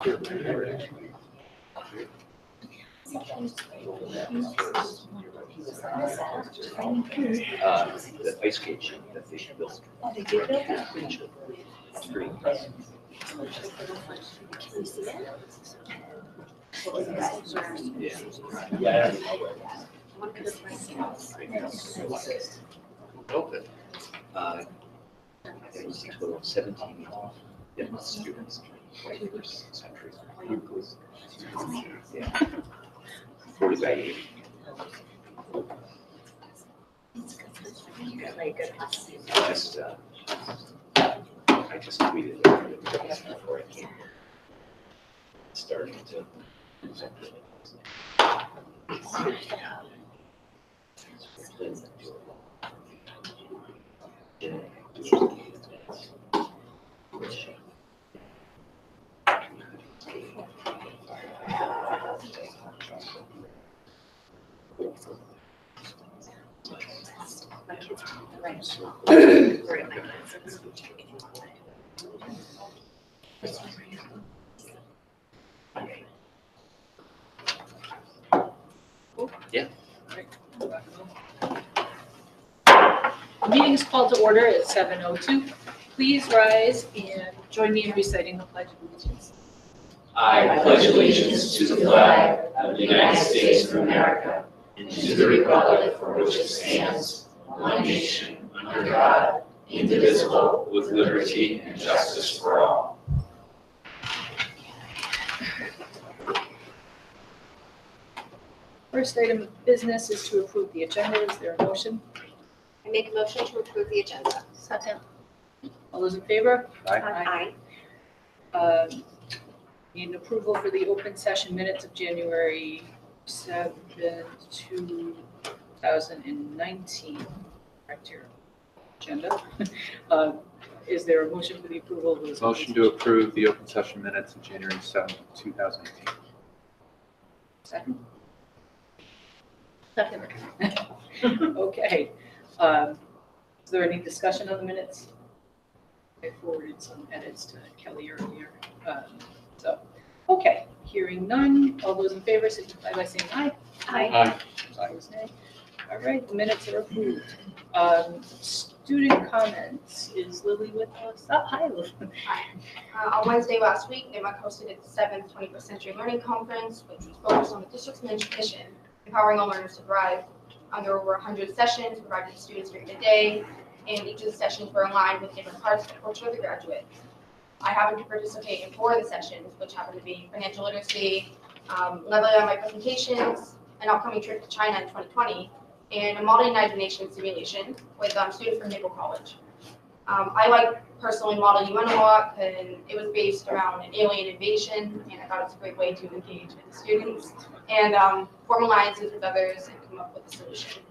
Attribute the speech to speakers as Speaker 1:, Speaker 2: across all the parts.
Speaker 1: The ice skate sheet that they built.
Speaker 2: Oh, they did build it?
Speaker 1: Great. Yeah. Okay. It was a total of 17 students. 21st century. Yeah. 40 by 80. This is I just tweeted it before I came. Starting to. Yeah.
Speaker 2: The meeting is called to order at 7:02. Please rise and join me in reciting the Pledge of Allegiance.
Speaker 3: I pledge allegiance to the flag of the United States of America and to the republic for which it stands, one nation, under God, indivisible, with liberty and justice for all.
Speaker 2: First item of business is to approve the agenda. Is there a motion?
Speaker 4: I make a motion to approve the agenda.
Speaker 2: Second. All those in favor?
Speaker 4: Aye.
Speaker 2: Need an approval for the open session minutes of January 7, 2019. Correct your agenda. Is there a motion for the approval of those?
Speaker 5: Motion to approve the open session minutes of January 7th, 2018.
Speaker 2: Second? Second. Okay. Is there any discussion on the minutes? I forwarded some edits to Kelly earlier. Okay, hearing none. All those in favor signify by saying aye.
Speaker 4: Aye.
Speaker 2: Opposed, nay. All right, the minutes are approved. Student comments. Is Lily with us? Oh, hi, Lily.
Speaker 6: On Wednesday last week, NIMUC hosted its 7th 21st Century Learning Conference, which was focused on the district's mission, empowering all learners to thrive. There were over 100 sessions provided to students during the day, and each of the sessions were aligned with different parts of the culture of the graduate. I happened to participate in 4 of the sessions, which happened to be financial literacy, leveling on my presentations, an upcoming trip to China in 2020, and a modeling imagination simulation with students from Maple College. I like personally Model UN a lot, and it was based around an alien invasion, and I thought it was a great way to engage with the students and form alliances with others and come up with a solution.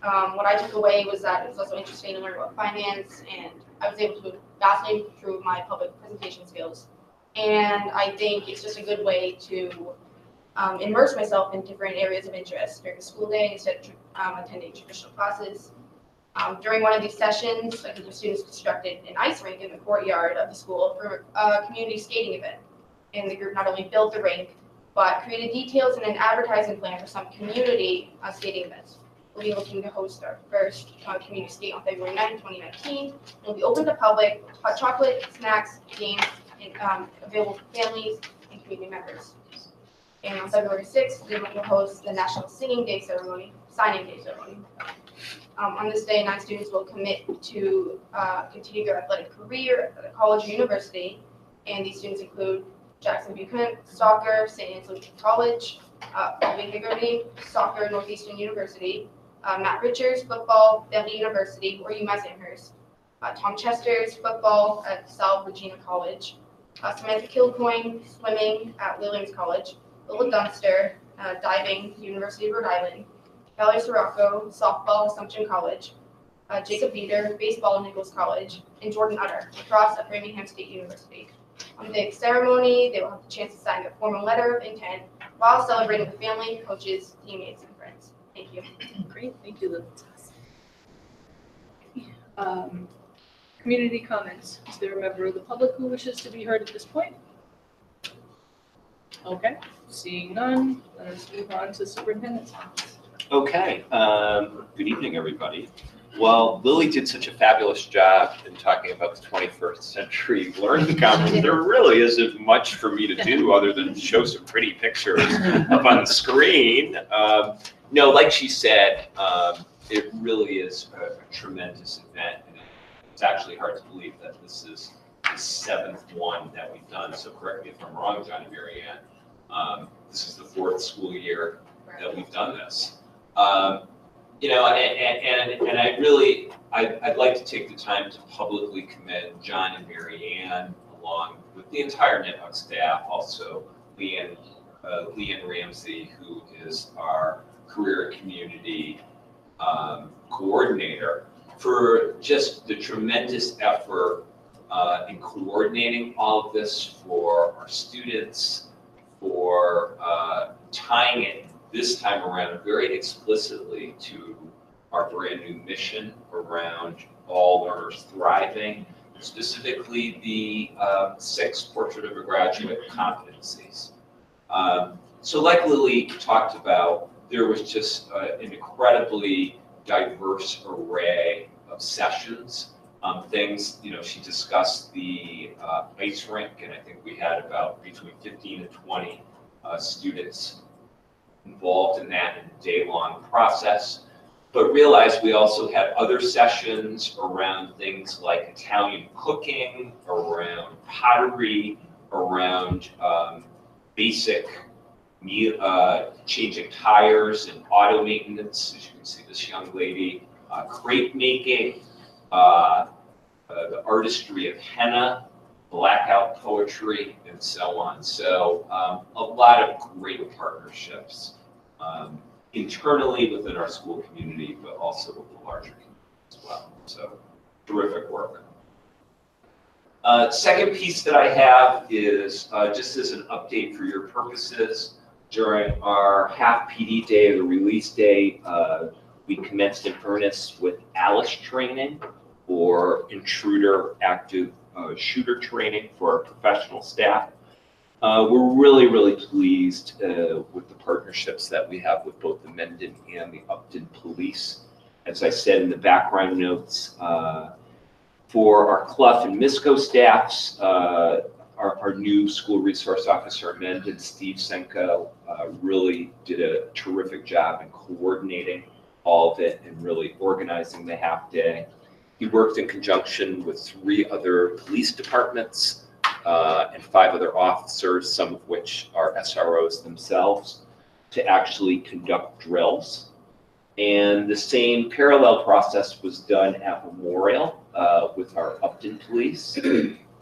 Speaker 6: What I took away was that it was also interesting to learn about finance, and I was able to vastly improve my public presentation skills. And I think it's just a good way to immerse myself in different areas of interest during the school day instead of attending traditional classes. During one of these sessions, a group of students constructed an ice rink in the courtyard of the school for a community skating event. And the group not only built the rink, but created details and an advertising plan for some community skating events. We'll be looking to host our first community skate on February 9, 2019. It'll be open to public, hot chocolate, snacks, games, and available for families and community members. And on February 6th, we will host the National Signing Day ceremony. On this day, 9 students will commit to continue their athletic career at a college or university, and these students include Jackson Buchanan, soccer, St. Anne's Lutheran College, Colby Higgerty, soccer, Northeastern University, Matt Richards, football, Bentley University, or UMass Amherst, Tom Chester's, football at South Regina College, Samantha Kilcoyne, swimming at Williams College, Willa Dunster, diving, University of Rhode Island, Valerie Sirocco, softball, Assumption College, Jacob Dieter, baseball at Nichols College, and Jordan Utter, lacrosse at Framingham State University. On the day of ceremony, they will have the chance to sign a formal letter of intent while celebrating with family, coaches, teammates, and friends. Thank you.
Speaker 2: Great, thank you, Lily. Community comments. Is there a member of the public who wishes to be heard at this point? Okay, seeing none, let's move on to superintendent's comments.
Speaker 7: Okay, good evening, everybody. Well, Lily did such a fabulous job in talking about the 21st Century Learning Conference. There really isn't much for me to do other than show some pretty pictures up on the screen. No, like she said, it really is a tremendous event. And it's actually hard to believe that this is the 7th one that we've done. So correct me if I'm wrong, John and Mary Ann. This is the 4th school year that we've done this. You know, and I'd like to take the time to publicly commend John and Mary Ann, along with the entire Nipmuc staff, also Leanne Ramsey, who is our career and community coordinator, for just the tremendous effort in coordinating all of this for our students, for tying it this time around very explicitly to our brand new mission around all learners thriving, specifically the 6 Portrait of a Graduate competencies. So like Lily talked about, there was just an incredibly diverse array of sessions. Things, you know, she discussed the ice rink, and I think we had about between 15 and 20 students involved in that in a day-long process, but realized we also had other sessions around things like Italian cooking, around pottery, around basic changing tires and auto maintenance. As you can see, this young lady, crepe making, the artistry of henna, blackout poetry, and so on. So a lot of great partnerships internally within our school community, but also with the larger community as well. So terrific work. Second piece that I have is just as an update for your purposes. During our half PD day, the release day, we commenced in earnest with ALICE training, or intruder active shooter training for our professional staff. We're really pleased with the partnerships that we have with both the Mendon and the Upton police. As I said in the background notes, for our Clough and Misco staffs, our new school resource officer at Mendon, Steve Senko, really did a terrific job in coordinating all of it and really organizing the half day. He worked in conjunction with 3 other police departments and 5 other officers, some of which are SROs themselves, to actually conduct drills. And the same parallel process was done at Memorial with our Upton police.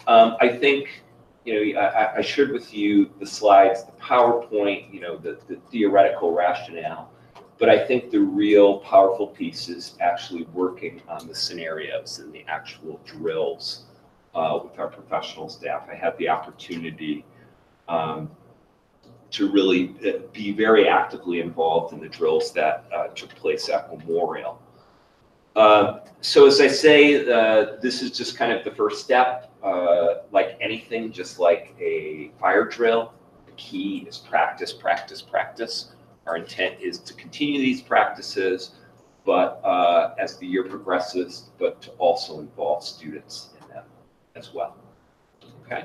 Speaker 7: I think, you know, I shared with you the slides, the PowerPoint, you know, the theoretical rationale. But I think the real powerful piece is actually working on the scenarios and the actual drills with our professional staff. I had the opportunity to really be very actively involved in the drills that took place at Memorial. So as I say, this is just kind of the first step. Like anything, just like a fire drill, the key is practice, practice, practice. Our intent is to continue these practices, but as the year progresses, but to also involve students in them as well. Okay.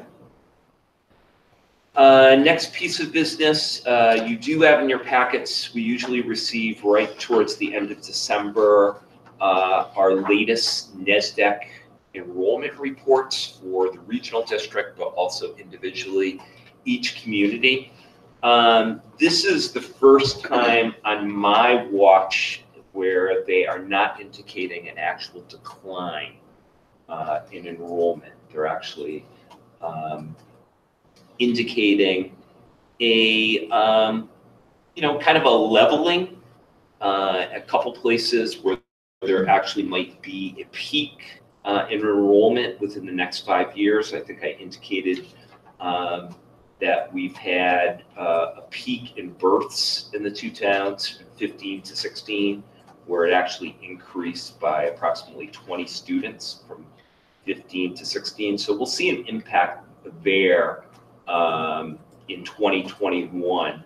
Speaker 7: Next piece of business, you do have in your packets, we usually receive right towards the end of December, our latest NESDEC enrollment reports for the regional district, but also individually, each community. This is the first time on my watch where they are not indicating an actual decline in enrollment. They're actually indicating a, you know, kind of a leveling, a couple places where there actually might be a peak in enrollment within the next 5 years. I think I indicated that we've had a peak in births in the 2 towns, 15 to 16, where it actually increased by approximately 20 students from 15 to 16. So we'll see an impact there in 2021.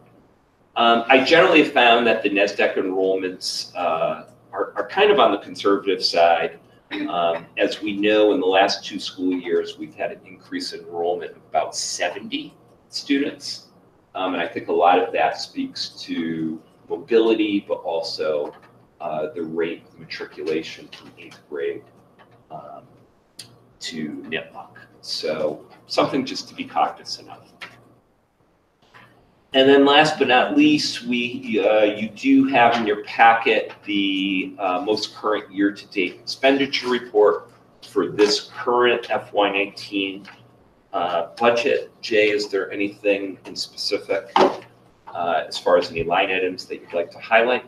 Speaker 7: I generally have found that the NESDEC enrollments are kind of on the conservative side. As we know, in the last 2 school years, we've had an increase in enrollment of about 70 students. And I think a lot of that speaks to mobility, but also the rate of matriculation from 8th grade to NIPMUC. So something just to be cognizant of. And then last but not least, you do have in your packet the most current year-to-date expenditure report for this current FY19 budget. Jay, is there anything in specific as far as any line items that you'd like to highlight?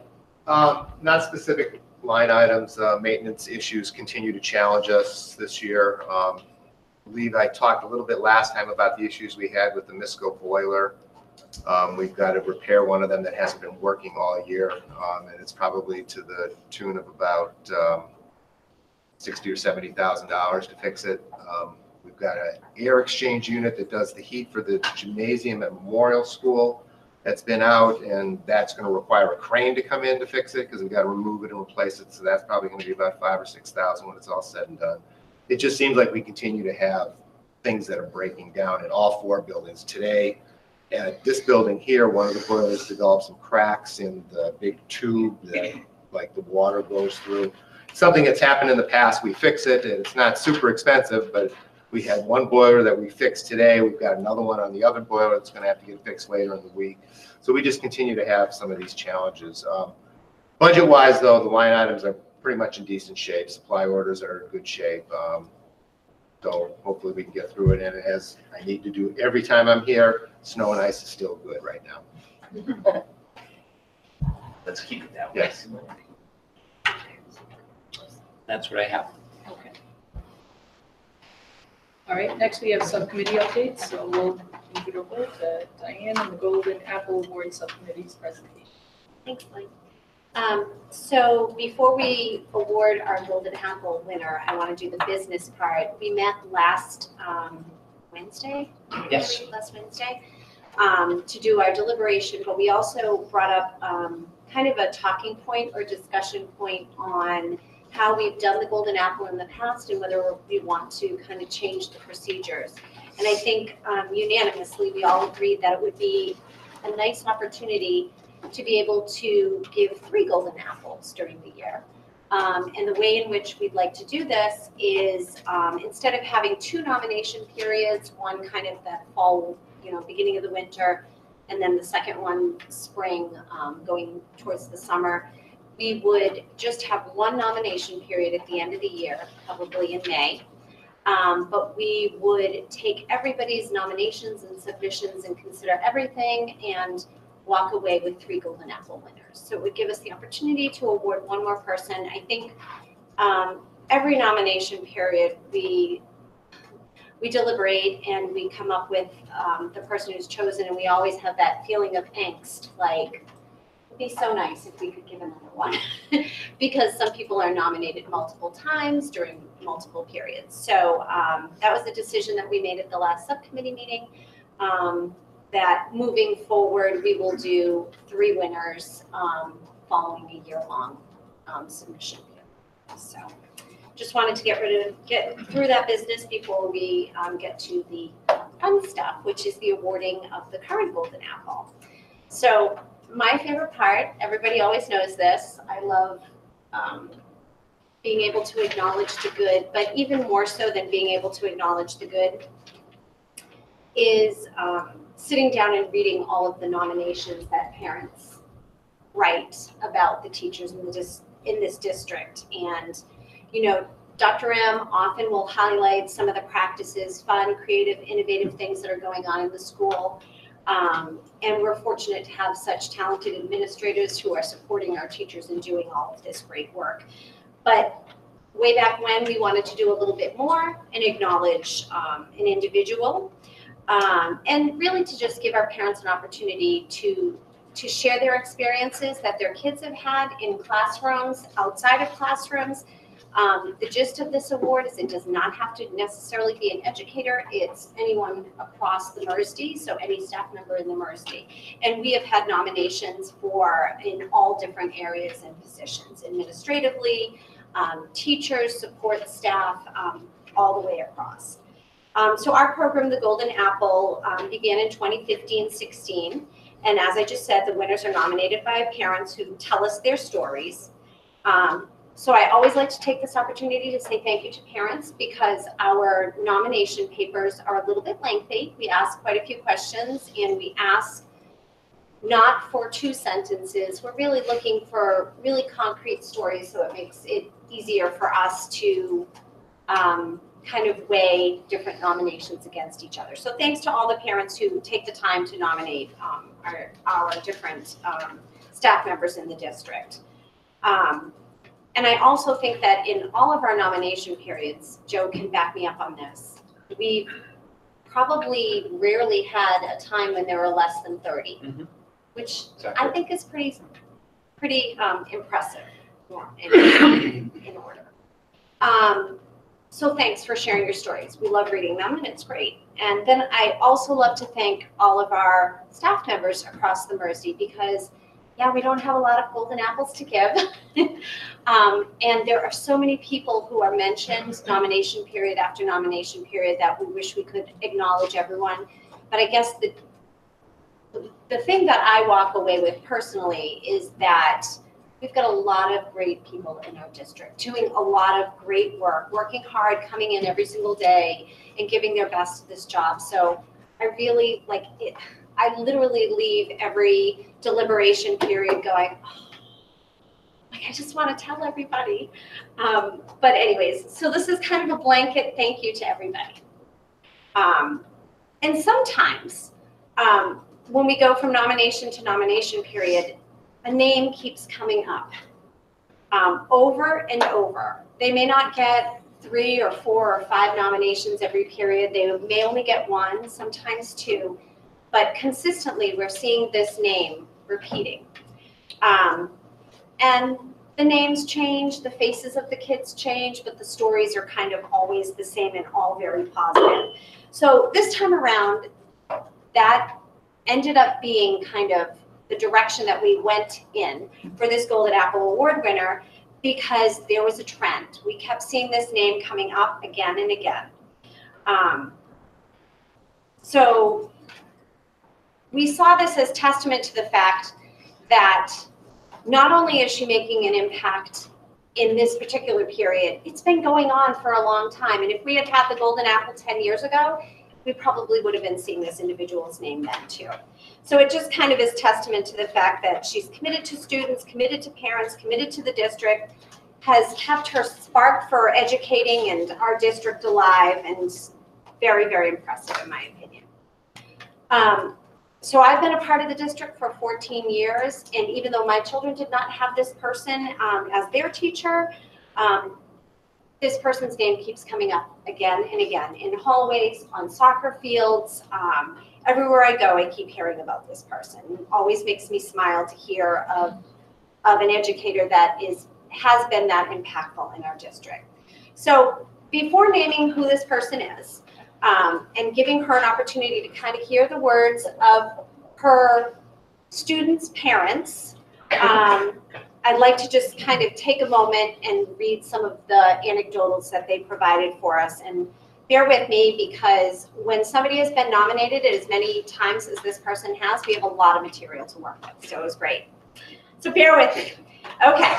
Speaker 8: Not specific line items. Maintenance issues continue to challenge us this year. I believe I talked a little bit last time about the issues we had with the MISCO boiler. We've got to repair one of them that hasn't been working all year, and it's probably to the tune of about $60,000 or $70,000 to fix it. We've got an air exchange unit that does the heat for the gymnasium at Memorial School that's been out, and that's going to require a crane to come in to fix it because we've got to remove it and replace it. So that's probably going to be about $5,000 or $6,000 when it's all said and done. It just seems like we continue to have things that are breaking down in all 4 buildings. Today, at this building here, one of the boilers developed some cracks in the big tube that like the water goes through. Something that's happened in the past, we fix it, and it's not super expensive, but we had one boiler that we fixed today. We've got another one on the other boiler that's going to have to get fixed later in the week. So we just continue to have some of these challenges. Budget-wise, though, the line items are pretty much in decent shape. Supply orders are in good shape. So hopefully we can get through it. And as I need to do every time I'm here, snow and ice is still good right now.
Speaker 7: Let's keep it that way.
Speaker 8: Yes.
Speaker 7: That's what I have.
Speaker 2: Okay. All right, next we have subcommittee updates, so we'll move it over to Diane and the Golden Apple Award Subcommittee's presentation.
Speaker 4: Thanks, Mike. So before we award our Golden Apple winner, I want to do the business part. We met last Wednesday?
Speaker 7: Yes.
Speaker 4: Last Wednesday to do our deliberation, but we also brought up kind of a talking point or discussion point on how we've done the Golden Apple in the past and whether we want to kind of change the procedures. And I think unanimously we all agreed that it would be a nice opportunity to be able to give 3 Golden Apples during the year. And the way in which we'd like to do this is instead of having 2 nomination periods, one kind of that fall, beginning of the winter, and then the second one spring going towards the summer, we would just have 1 nomination period at the end of the year, probably in May. But we would take everybody's nominations and submissions and consider everything and walk away with 3 Golden Apple winners. So it would give us the opportunity to award 1 more person. I think every nomination period we deliberate and we come up with the person who's chosen, and we always have that feeling of angst, like, it'd be so nice if we could give another one because some people are nominated multiple times during multiple periods. So that was the decision that we made at the last subcommittee meeting, that moving forward, we will do 3 winners following a year-long submission period. So just wanted to get through that business before we get to the fun stuff, which is the awarding of the current Golden Apple. So my favorite part, everybody always knows this, I love being able to acknowledge the good, but even more so than being able to acknowledge the good is sitting down and reading all of the nominations that parents write about the teachers in this district. And, Dr. M often will highlight some of the practices, fun, creative, innovative things that are going on in the school. And we're fortunate to have such talented administrators who are supporting our teachers and doing all of this great work. But way back when, we wanted to do a little bit more and acknowledge an individual. And really to just give our parents an opportunity to share their experiences that their kids have had in classrooms, outside of classrooms, The gist of this award is it does not have to necessarily be an educator. It's anyone across the MRSD, so any staff member in the MRSD. And we have had nominations in all different areas and positions, administratively, teachers, support staff, all the way across. So our program, the Golden Apple, began in 2015-16. And as I just said, the winners are nominated by parents who tell us their stories. So I always like to take this opportunity to say thank you to parents because our nomination papers are a little bit lengthy. We ask quite a few questions and we ask not for 2 sentences. We're really looking for really concrete stories so it makes it easier for us to kind of weigh different nominations against each other. So thanks to all the parents who take the time to nominate our different staff members in the district. And I also think that in all of our nomination periods, Joe can back me up on this, we've probably rarely had a time when there were less than 30, which I think is pretty impressive in order. So thanks for sharing your stories. We love reading them and it's great. And then I also love to thank all of our staff members across the MRSD because yeah, we don't have a lot of golden apples to give. And there are so many people who are mentioned nomination period after nomination period that we wish we could acknowledge everyone. But I guess the thing that I walk away with personally is that we've got a lot of great people in our district doing a lot of great work, working hard, coming in every single day and giving their best to this job. So I really like it. I literally leave every deliberation period going, oh, like I just want to tell everybody. But anyways, so this is kind of a blanket thank you to everybody. And sometimes when we go from nomination to nomination period, a name keeps coming up over and over. They may not get 3 or 4 or 5 nominations every period. They may only get 1, sometimes 2. But consistently, we're seeing this name repeating. And the names change, the faces of the kids change, but the stories are kind of always the same and all very positive. So this time around, that ended up being kind of the direction that we went in for this Golden Apple Award winner because there was a trend. We kept seeing this name coming up again and again. So we saw this as testament to the fact that not only is she making an impact in this particular period, it's been going on for a long time. And if we had had the Golden Apple 10 years ago, we probably would have been seeing this individual's name then too. So it just kind of is testament to the fact that she's committed to students, committed to parents, committed to the district, has kept her spark for educating and our district alive, and very, very impressive in my opinion. So I've been a part of the district for 14 years, and even though my children did not have this person as their teacher, this person's name keeps coming up again and again in hallways, on soccer fields, everywhere I go, I keep hearing about this person. It always makes me smile to hear of an educator that has been that impactful in our district. So before naming who this person is, and giving her an opportunity to kind of hear the words of her students' parents, I'd like to just kind of take a moment and read some of the anecdotals that they provided for us. And bear with me because when somebody has been nominated as many times as this person has, we have a lot of material to work with. So it was great. So bear with me. Okay.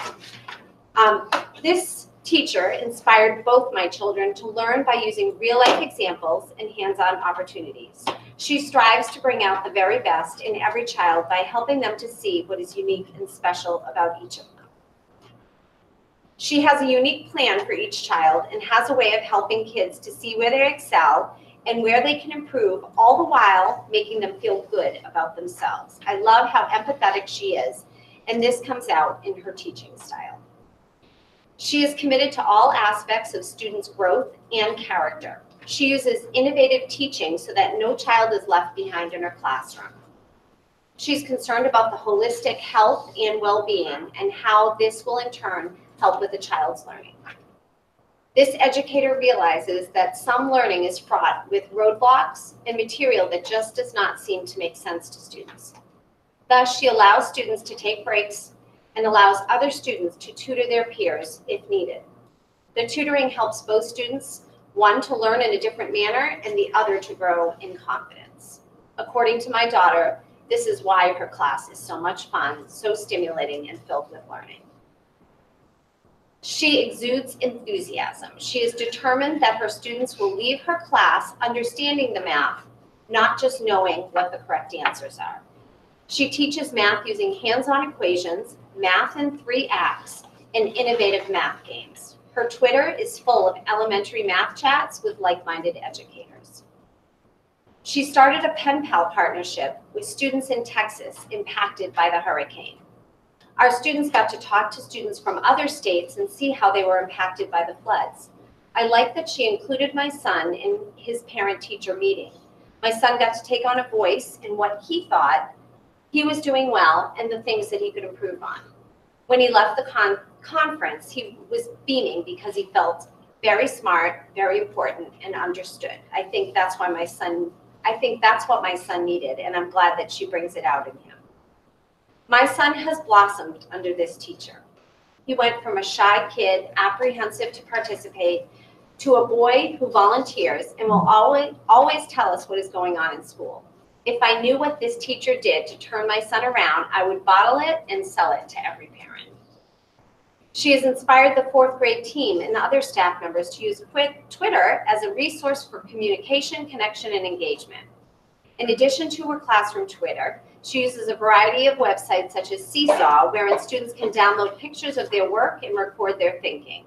Speaker 4: This teacher inspired both my children to learn by using real-life examples and hands-on opportunities. She strives to bring out the very best in every child by helping them to see what is unique and special about each of them. She has a unique plan for each child and has a way of helping kids to see where they excel and where they can improve, all the while making them feel good about themselves. I love how empathetic she is, and this comes out in her teaching style. She is committed to all aspects of students' growth and character. She uses innovative teaching so that no child is left behind in her classroom. She's concerned about the holistic health and well-being and how this will in turn help with the child's learning. This educator realizes that some learning is fraught with roadblocks and material that just does not seem to make sense to students. Thus, she allows students to take breaks and allows other students to tutor their peers if needed. The tutoring helps both students, one to learn in a different manner and the other to grow in confidence. According to my daughter, this is why her class is so much fun, so stimulating, and filled with learning. She exudes enthusiasm. She is determined that her students will leave her class understanding the math, not just knowing what the correct answers are. She teaches math using hands-on equations, math in 3 acts, and innovative math games. Her Twitter is full of elementary math chats with like-minded educators. She started a pen pal partnership with students in Texas impacted by the hurricane. Our students got to talk to students from other states and see how they were impacted by the floods. I like that she included my son in his parent-teacher meeting. My son got to take on a voice in what he thought he was doing well and the things that he could improve on. When he left the conference, he was beaming because he felt very smart, very important, and understood. I think that's what my son needed, and I'm glad that she brings it out in him. My son has blossomed under this teacher. He went from a shy kid, apprehensive to participate, to a boy who volunteers and will always tell us what is going on in school. If I knew what this teacher did to turn my son around, I would bottle it and sell it to every parent. She has inspired the 4th grade team and other staff members to use Twitter as a resource for communication, connection, and engagement. In addition to her classroom Twitter, she uses a variety of websites such as Seesaw, wherein students can download pictures of their work and record their thinking.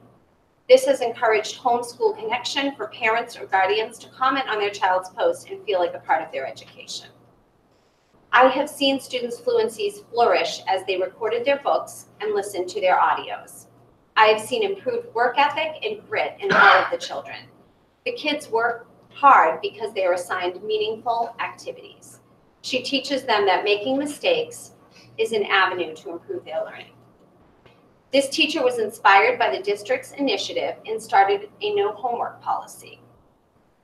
Speaker 4: This has encouraged homeschool connection for parents or guardians to comment on their child's post and feel like a part of their education. I have seen students' fluencies flourish as they recorded their books and listened to their audios. I have seen improved work ethic and grit in all of the children. The kids work hard because they are assigned meaningful activities. She teaches them that making mistakes is an avenue to improve their learning. This teacher was inspired by the district's initiative and started a no homework policy.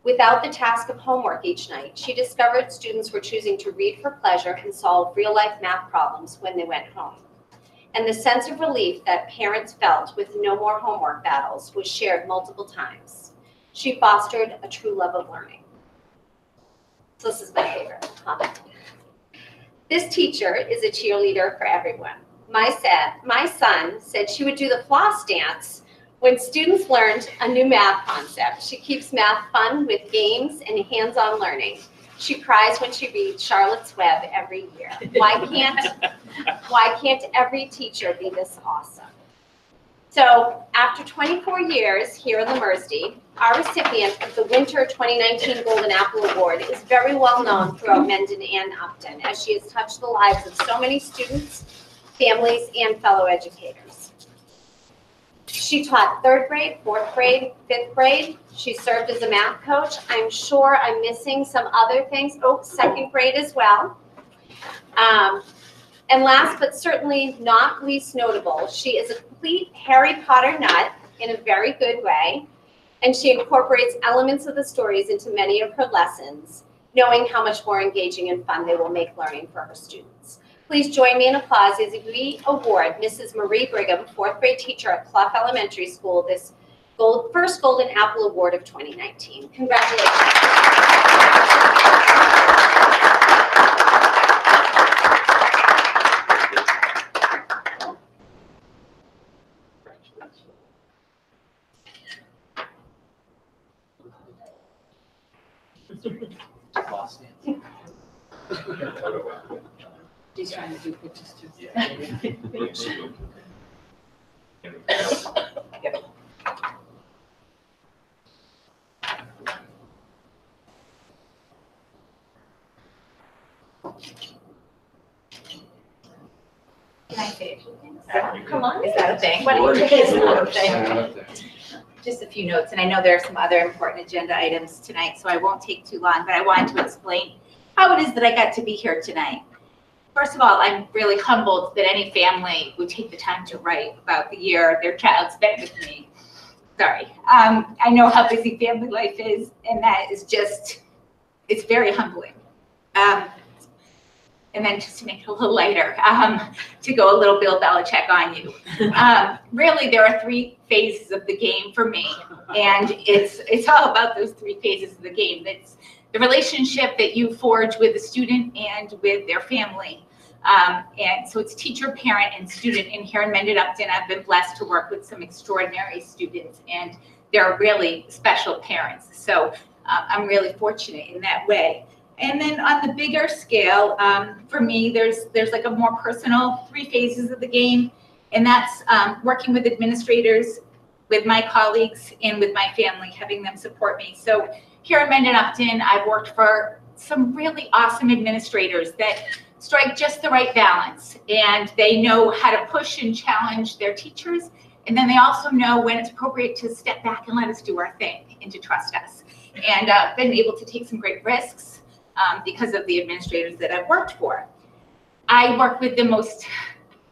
Speaker 4: Without the task of homework each night, she discovered students were choosing to read for pleasure and solve real-life math problems when they went home. And the sense of relief that parents felt with no more homework battles was shared multiple times. She fostered a true love of learning. So this is my favorite comment. This teacher is a cheerleader for everyone. My son said she would do the floss dance when students learned a new math concept. She keeps math fun with games and hands-on learning. She cries when she reads Charlotte's Web every year. Why can't every teacher be this awesome? So after 24 years here in the Mersey, our recipient of the Winter 2019 Golden Apple Award is very well known throughout Mendon-Upton, as she has touched the lives of so many students, families, and fellow educators. She taught 3rd grade, 4th grade, 5th grade. She served as a math coach. I'm sure I'm missing some other things. Oh, 2nd grade as well. And last but certainly not least notable, she is a complete Harry Potter nut in a very good way. And she incorporates elements of the stories into many of her lessons, knowing how much more engaging and fun they will make learning for her students. Please join me in applause as we award Mrs. Marie Brigham, 4th grade teacher at Clough Elementary School, this first Golden Apple Award of 2019. Congratulations.
Speaker 2: She's trying to do pictures too.
Speaker 6: Can I say a few things?
Speaker 2: Come on.
Speaker 9: Is that a thing?
Speaker 2: What do you think is that thing?
Speaker 9: Just a few notes, and I know there are some other important agenda items tonight, so I won't take too long, but I wanted to explain how it is that I got to be here tonight. First of all, I'm really humbled that any family would take the time to write about the year their child spent with me. sorry. I know how busy family life is, and that is just, it's very humbling. And then just to make it a little lighter, to go a little Bill Belichick on you. Really, there are 3 phases of the game for me, and it's all about those 3 phases of the game. It's the relationship that you forge with the student and with their family. And so it's teacher, parent, and student. And here in Mendon-Upton, I've been blessed to work with some extraordinary students, and they're really special parents. So I'm really fortunate in that way. And then on the bigger scale, for me, there's like a more personal 3 phases of the game, and that's working with administrators, with my colleagues, and with my family, having them support me. So here in Mendon-Upton, I've worked for some really awesome administrators that strike just the right balance, and they know how to push and challenge their teachers, and then they also know when it's appropriate to step back and let us do our thing and to trust us. And I've been able to take some great risks because of the administrators that I've worked for. I work with the most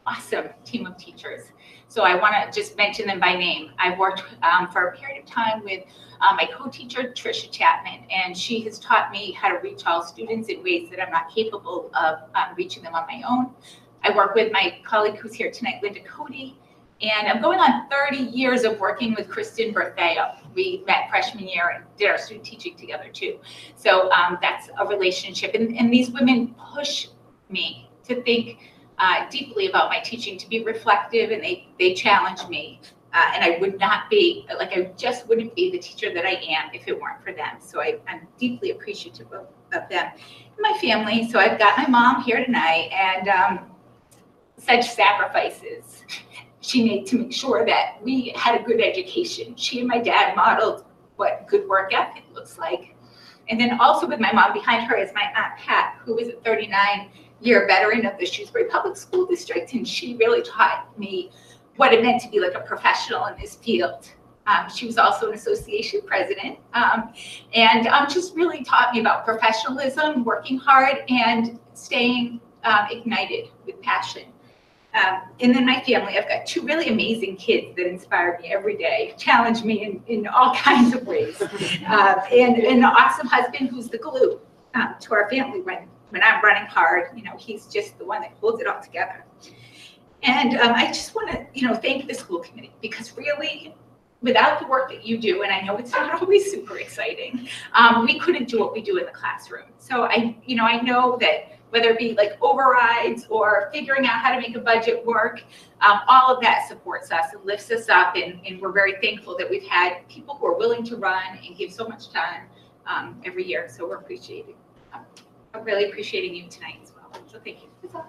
Speaker 9: awesome team of teachers. So I want to just mention them by name. I've worked for a period of time with my co-teacher, Tricia Chapman, and she has taught me how to reach all students in ways that I'm not capable of reaching them on my own. I work with my colleague who's here tonight, Linda Cody, and I'm going on 30 years of working with Kristen Bertheo. We met freshman year and did our student teaching together too. So that's a relationship. And these women push me to think deeply about my teaching, to be reflective, and they challenge me. And I would not be, like, I just wouldn't be the teacher that I am if it weren't for them. So I'm deeply appreciative of them. And my family, so I've got my mom here tonight, and such sacrifices she made to make sure that we had a good education. She and my dad modeled what good work ethic looks like. And then also with my mom behind her is my Aunt Pat, who is a 39-year veteran of the Shrewsbury Public School District, and she really taught me what it meant to be like a professional in this field. She was also an association president, and just really taught me about professionalism, working hard, and staying ignited with passion. And then my family, I've got 2 really amazing kids that inspire me every day, challenge me in all kinds of ways. And an awesome husband who's the glue to our family when I'm running hard. You know, he's just the one that holds it all together. And I just want to, thank the school committee, because really, without the work that you do, and I know it's not always super exciting, we couldn't do what we do in the classroom. So I know that whether it be like overrides or figuring out how to make a budget work, all of that supports us and lifts us up, and we're very thankful that we've had people who are willing to run and give so much time every year. So we're appreciating. I'm really appreciating you tonight as well. So thank you. That's all.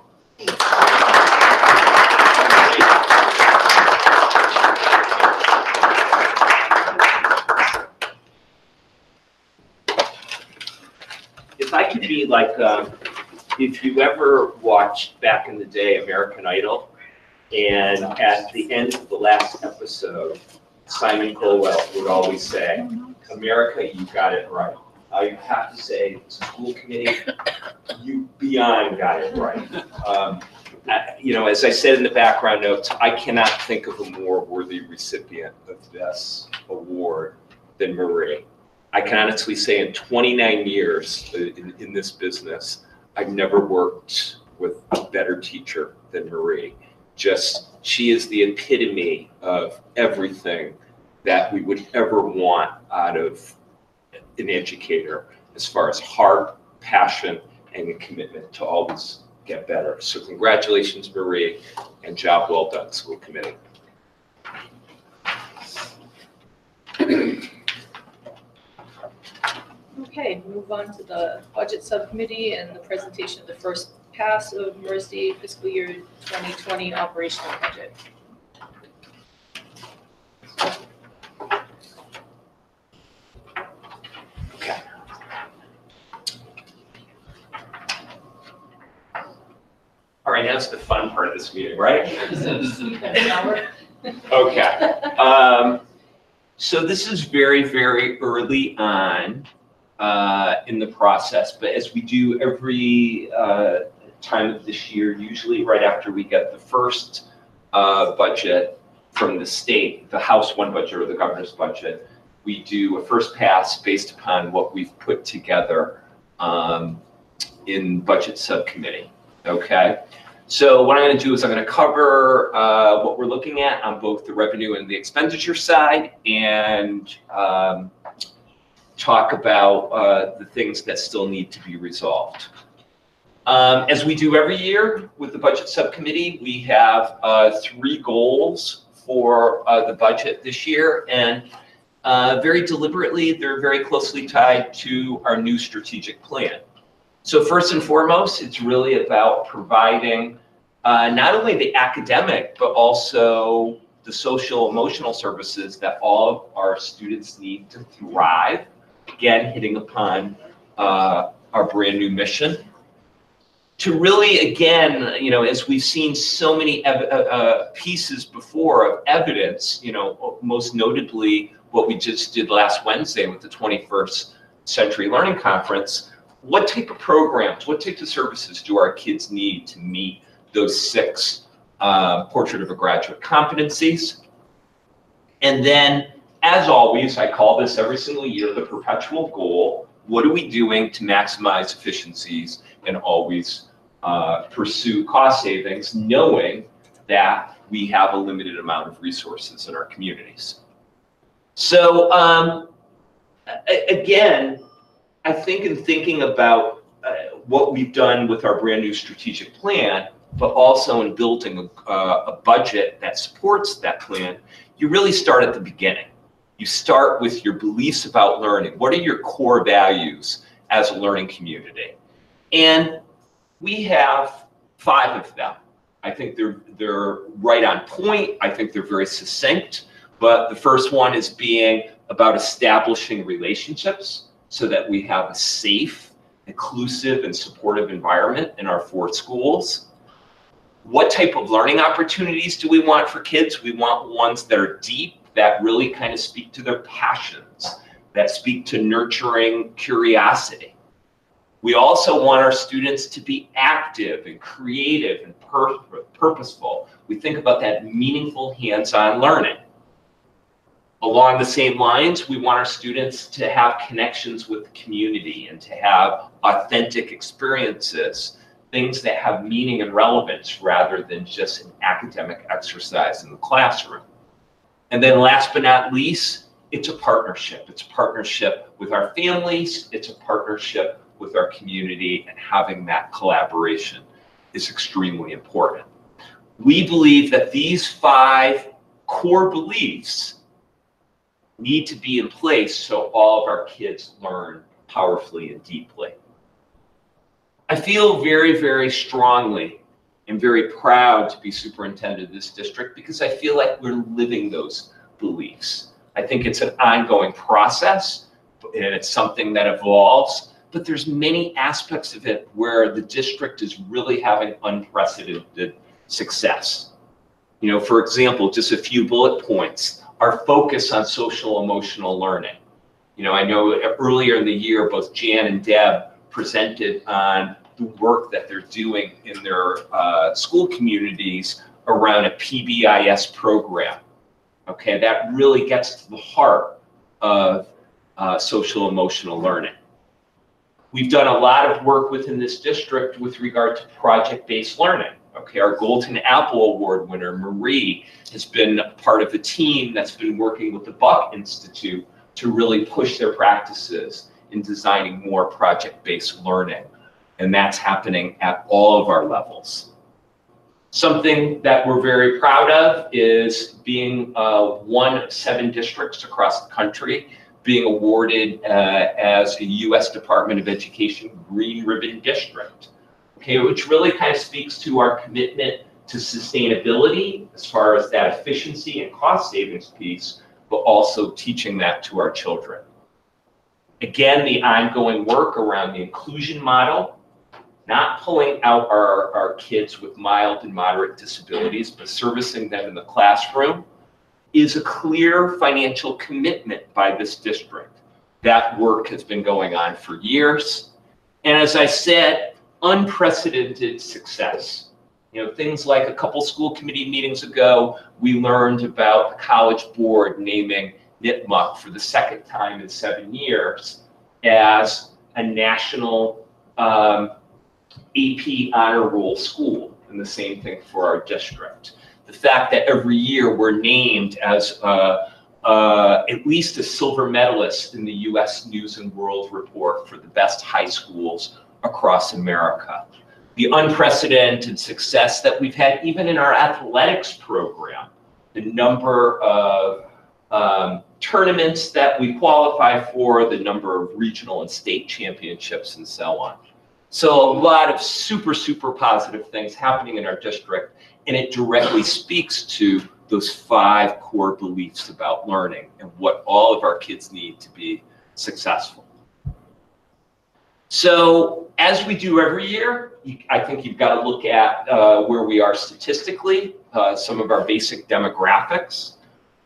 Speaker 7: If I could be like, if you ever watched back in the day American Idol, and at the end of the last episode, Simon Colwell would always say, "America, you got it right." I have to say, school committee, you beyond got it right. As I said in the background notes, I cannot think of a more worthy recipient of this award than Marie. I can honestly say in 29 years in this business, I've never worked with a better teacher than Marie. She is the epitome of everything that we would ever want out of an educator, as far as heart, passion, and a commitment to always get better. So congratulations, Marie, and job well done, school committee.
Speaker 2: Okay, move on to the budget subcommittee and the presentation of the first pass of Mercy fiscal year 2020 operational budget.
Speaker 7: All right, now's the fun part of this meeting, right? Okay. So this is very, very early on in the process, but as we do every time of this year, usually right after we get the first budget from the state, the House 1 budget or the governor's budget, we do a first pass based upon what we've put together in budget subcommittee, okay? So what I'm going to do is I'm going to cover what we're looking at on both the revenue and the expenditure side, and talk about the things that still need to be resolved. As we do every year with the budget subcommittee, we have 3 goals for the budget this year, and very deliberately, they're very closely tied to our new strategic plan. So first and foremost, it's really about providing not only the academic, but also the social emotional services that all of our students need to thrive. Again, hitting upon our brand new mission. To really, again, you know, as we've seen so many pieces before of evidence, you know, most notably what we just did last Wednesday with the 21st Century Learning Conference, what type of programs, what type of services do our kids need to meet those 6 portrait of a graduate competencies? And then, as always, I call this every single year the perpetual goal. What are we doing to maximize efficiencies and always pursue cost savings, knowing that we have a limited amount of resources in our communities? So again, I think in thinking about what we've done with our brand new strategic plan, but also in building a budget that supports that plan, you really start at the beginning. You start with your beliefs about learning. What are your core values as a learning community? And we have 5 of them. I think they're right on point. I think they're very succinct. But the first one is being about establishing relationships so that we have a safe, inclusive, and supportive environment in our 4 schools. What type of learning opportunities do we want for kids? We want ones that are deep, that really kind of speak to their passions, that speak to nurturing curiosity. We also want our students to be active and creative and purposeful. We think about that meaningful hands-on learning. Along the same lines, we want our students to have connections with the community and to have authentic experiences, things that have meaning and relevance rather than just an academic exercise in the classroom. And then last but not least, it's a partnership. It's a partnership with our families. It's a partnership with our community, and having that collaboration is extremely important. We believe that these 5 core beliefs need to be in place so all of our kids learn powerfully and deeply. I feel very, very strongly and very proud to be superintendent of this district because I feel like we're living those beliefs. I think it's an ongoing process and it's something that evolves, but there's many aspects of it where the district is really having unprecedented success. You know, for example, just a few bullet points. Our focus on social emotional learning. You know, I know earlier in the year, both Jan and Deb presented on the work that they're doing in their school communities around a PBIS program. Okay, that really gets to the heart of social emotional learning. We've done a lot of work within this district with regard to project-based learning. Okay, our Golden Apple Award winner, Marie, has been part of a team that's been working with the Buck Institute to really push their practices in designing more project-based learning. And that's happening at all of our levels. Something that we're very proud of is being one of 7 districts across the country being awarded as a U.S. Department of Education Green Ribbon District. Okay, which really kind of speaks to our commitment to sustainability as far as that efficiency and cost savings piece, but also teaching that to our children. Again, the ongoing work around the inclusion model, not pulling out our kids with mild and moderate disabilities, but servicing them in the classroom, is a clear financial commitment by this district. That work has been going on for years. And as I said, unprecedented success. Things like a couple school committee meetings ago, we learned about the College Board naming Nipmuc for the second time in 7 years as a national AP honor roll school, and the same thing for our district. The fact that every year we're named as at least a silver medalist in the U.S. News and World Report for the best high schools across America. The unprecedented success that we've had even in our athletics program, the number of tournaments that we qualify for, the number of regional and state championships, and so on. So a lot of super, super positive things happening in our district, and it directly speaks to those 5 core beliefs about learning and what all of our kids need to be successful. So as we do every year, I think you've got to look at where we are statistically, some of our basic demographics.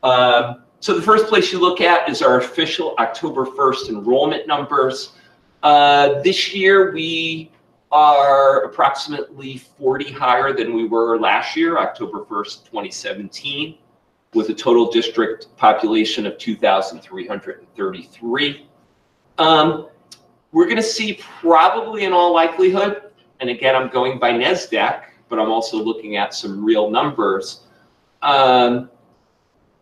Speaker 7: So the first place you look at is our official October 1st enrollment numbers. This year we are approximately 40 higher than we were last year, October 1st, 2017, with a total district population of 2,333. We're going to see probably in all likelihood, and again, I'm going by NASDAQ, but I'm also looking at some real numbers,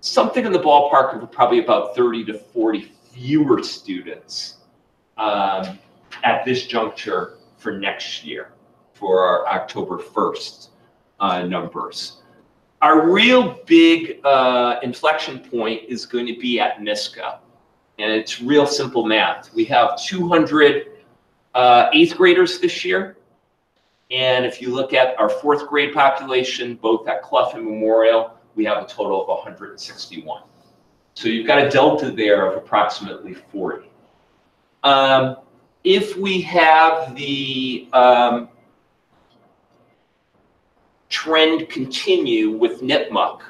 Speaker 7: something in the ballpark of probably about 30 to 40 fewer students at this juncture for next year, for our October 1st numbers. Our real big inflection point is going to be at NISCO. And it's real simple math. We have 200 8th graders this year. And if you look at our 4th grade population, both at Clough and Memorial, we have a total of 161. So you've got a delta there of approximately 40. If we have the trend continue with Nipmuc,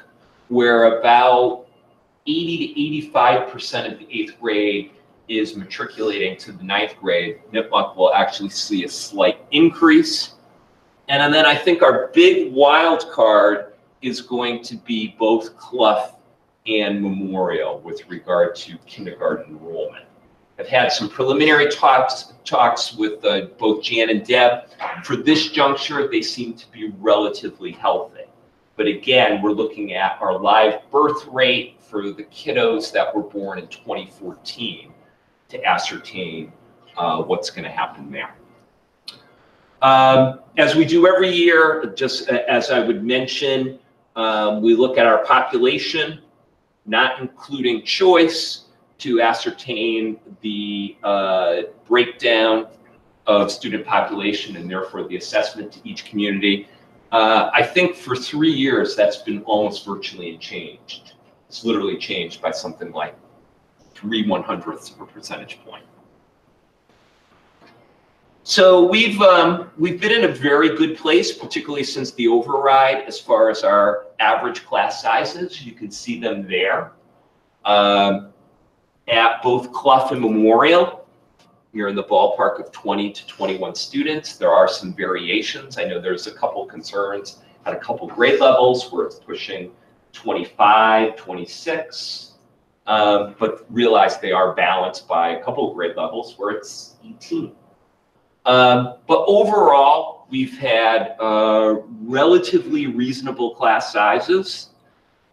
Speaker 7: where about 80 to 85% of the 8th grade is matriculating to the 9th grade, Nipmuc will actually see a slight increase. And then I think our big wild card is going to be both Clough and Memorial with regard to kindergarten enrollment. I've had some preliminary talks with both Jan and Deb. For this juncture, they seem to be relatively healthy. But again, we're looking at our live birth rate for the kiddos that were born in 2014 to ascertain what's going to happen there. As we do every year, just as I would mention, we look at our population, not including choice, to ascertain the breakdown of student population and therefore the assessment to each community. I think for 3 years, that's been almost virtually unchanged. It's literally changed by something like 3/100ths of a percentage point. So we've been in a very good place, particularly since the override, as far as our average class sizes. You can see them there. At both Clough and Memorial, you're in the ballpark of 20 to 21 students. There are some variations. I know there's a couple concerns at a couple grade levels where it's pushing 25, 26, but realize they are balanced by a couple grade levels where it's 18. But overall, we've had relatively reasonable class sizes.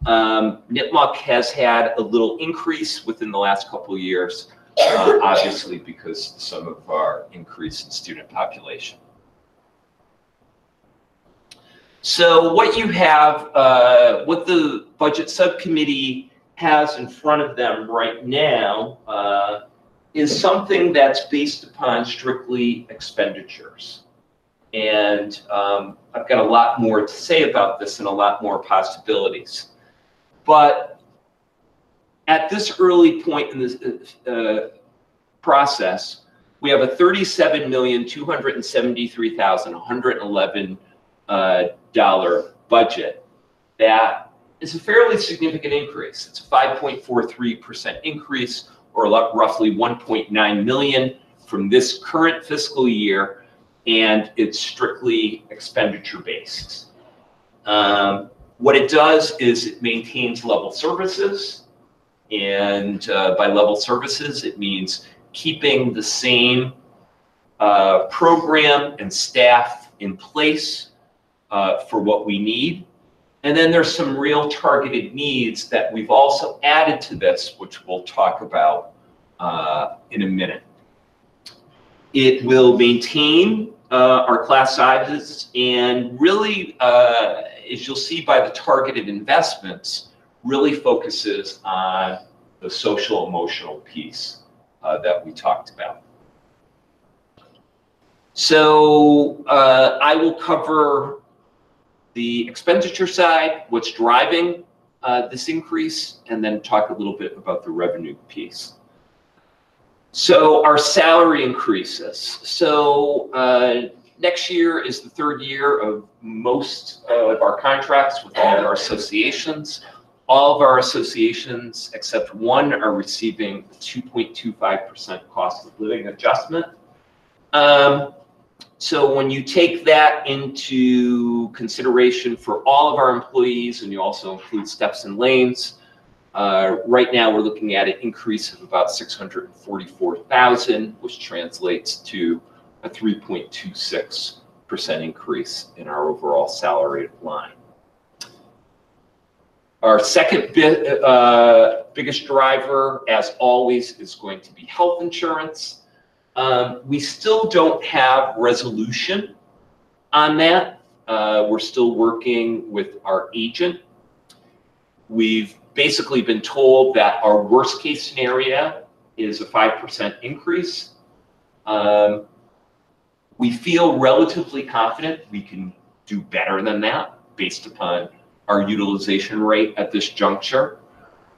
Speaker 7: Nipmuc has had a little increase within the last couple of years, obviously because some of our increase in student population. So what you have, what the budget subcommittee has in front of them right now is something that's based upon strictly expenditures. And I've got a lot more to say about this and a lot more possibilities. But at this early point in this process, we have a $37,273,111 budget that is a fairly significant increase. It's a 5.43% increase, or roughly 1.9 million from this current fiscal year, and it's strictly expenditure based. What it does is it maintains level services, and by level services, it means keeping the same program and staff in place for what we need. And then there's some real targeted needs that we've also added to this, which we'll talk about in a minute. It will maintain our class sizes, and really, as you'll see by the targeted investments, really focuses on the social emotional piece that we talked about. So I will cover the expenditure side, what's driving this increase, and then talk a little bit about the revenue piece. So our salary increases. So next year is the third year of most of our contracts with all of our associations. All of our associations, except one, are receiving a 2.25% cost of living adjustment. So when you take that into consideration for all of our employees, and you also include steps and lanes, right now we're looking at an increase of about $644,000, which translates to a 3.26% increase in our overall salary line. Our second biggest driver, as always, is going to be health insurance. We still don't have resolution on that. We're still working with our agent. We've basically been told that our worst case scenario is a 5% increase. We feel relatively confident we can do better than that based upon our utilization rate at this juncture.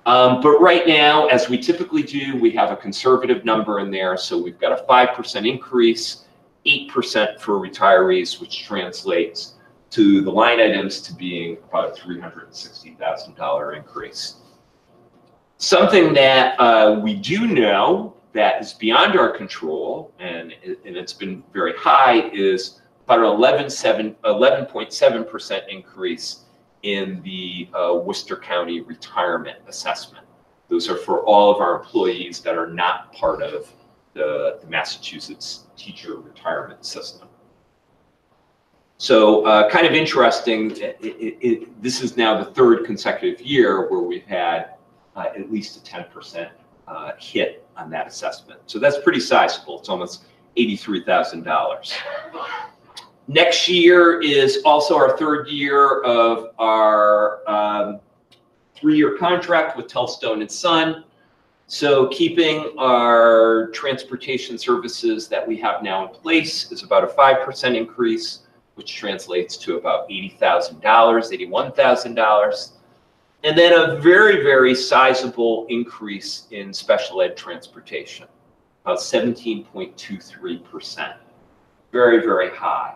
Speaker 7: But right now, as we typically do, we have a conservative number in there. So we've got a 5% increase, 8% for retirees, which translates to the line items to being about a $360,000 increase. Something that we do know that is beyond our control, and it's been very high, is about an 11.7% increase in the Worcester County retirement assessment. Those are for all of our employees that are not part of the Massachusetts teacher retirement system. So kind of interesting, this is now the third consecutive year where we've had at least a 10% hit on that assessment. So that's pretty sizable. It's almost $83,000. Next year is also our third year of our 3-year contract with Telstone and Son. So keeping our transportation services that we have now in place is about a 5% increase, which translates to about $80,000, $81,000. And then a very, very sizable increase in special ed transportation, about 17.23%. Very, very high.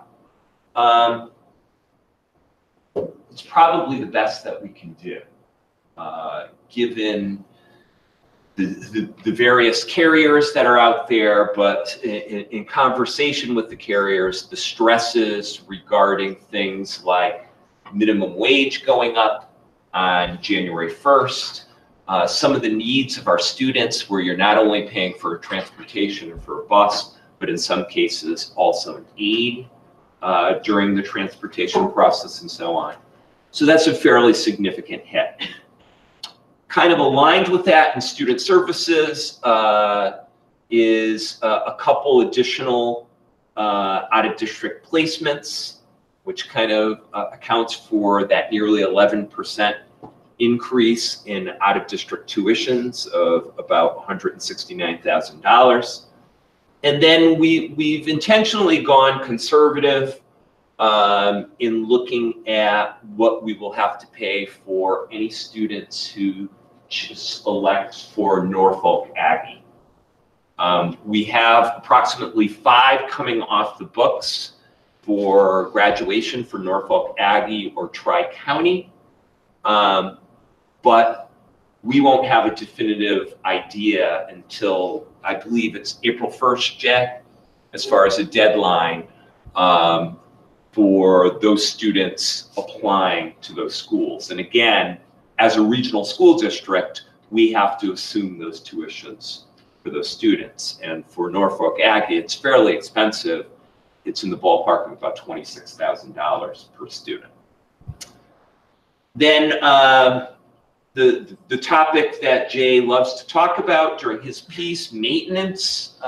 Speaker 7: It's probably the best that we can do, given the various carriers that are out there, but in conversation with the carriers, the stresses regarding things like minimum wage going up on January 1st, some of the needs of our students where you're not only paying for transportation or for a bus, but in some cases also an aid during the transportation process and so on. So that's a fairly significant hit. Kind of aligned with that in student services is a couple additional out-of-district placements, which kind of accounts for that nearly 11% increase in out-of-district tuitions of about $169,000. And then we've intentionally gone conservative in looking at what we will have to pay for any students who elect for Norfolk Aggie. We have approximately 5 coming off the books for graduation for Norfolk Aggie or Tri-County, but we won't have a definitive idea until, I believe it's April 1st, Jack, as far as a deadline for those students applying to those schools. And again, as a regional school district, we have to assume those tuitions for those students. And for Norfolk Aggie, it's fairly expensive. It's in the ballpark of about $26,000 per student. Then the topic that Jay loves to talk about during his piece, maintenance.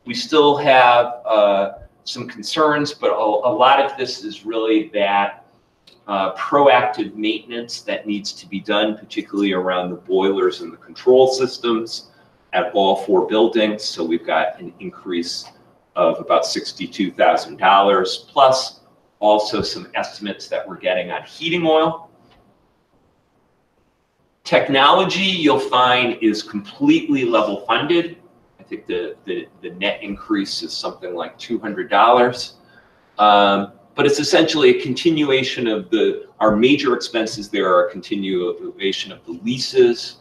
Speaker 7: We still have some concerns, but a lot of this is really that proactive maintenance that needs to be done, particularly around the boilers and the control systems at all 4 buildings. So we've got an increase of about $62,000, plus also some estimates that we're getting on heating oil. Technology, you'll find, is completely level funded. I think the net increase is something like $200. But it's essentially a continuation of our major expenses there are a continuation of the leases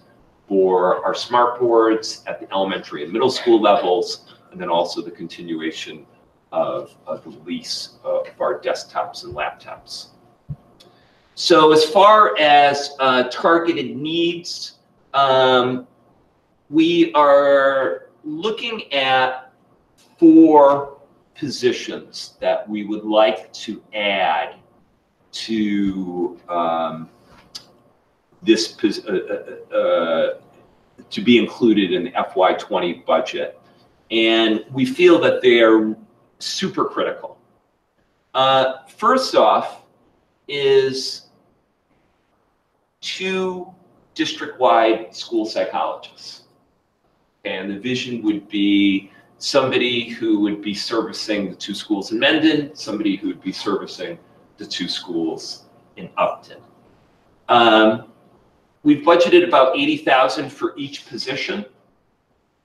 Speaker 7: for our smart boards at the elementary and middle school levels, and then also the continuation of the lease of our desktops and laptops. So as far as targeted needs, we are looking at 4 positions that we would like to add to this to be included in the FY20 budget. And we feel that they are super critical. First off is 2 district-wide school psychologists. And the vision would be somebody who would be servicing the 2 schools in Mendon, somebody who would be servicing the 2 schools in Upton. We've budgeted about $80,000 for each position.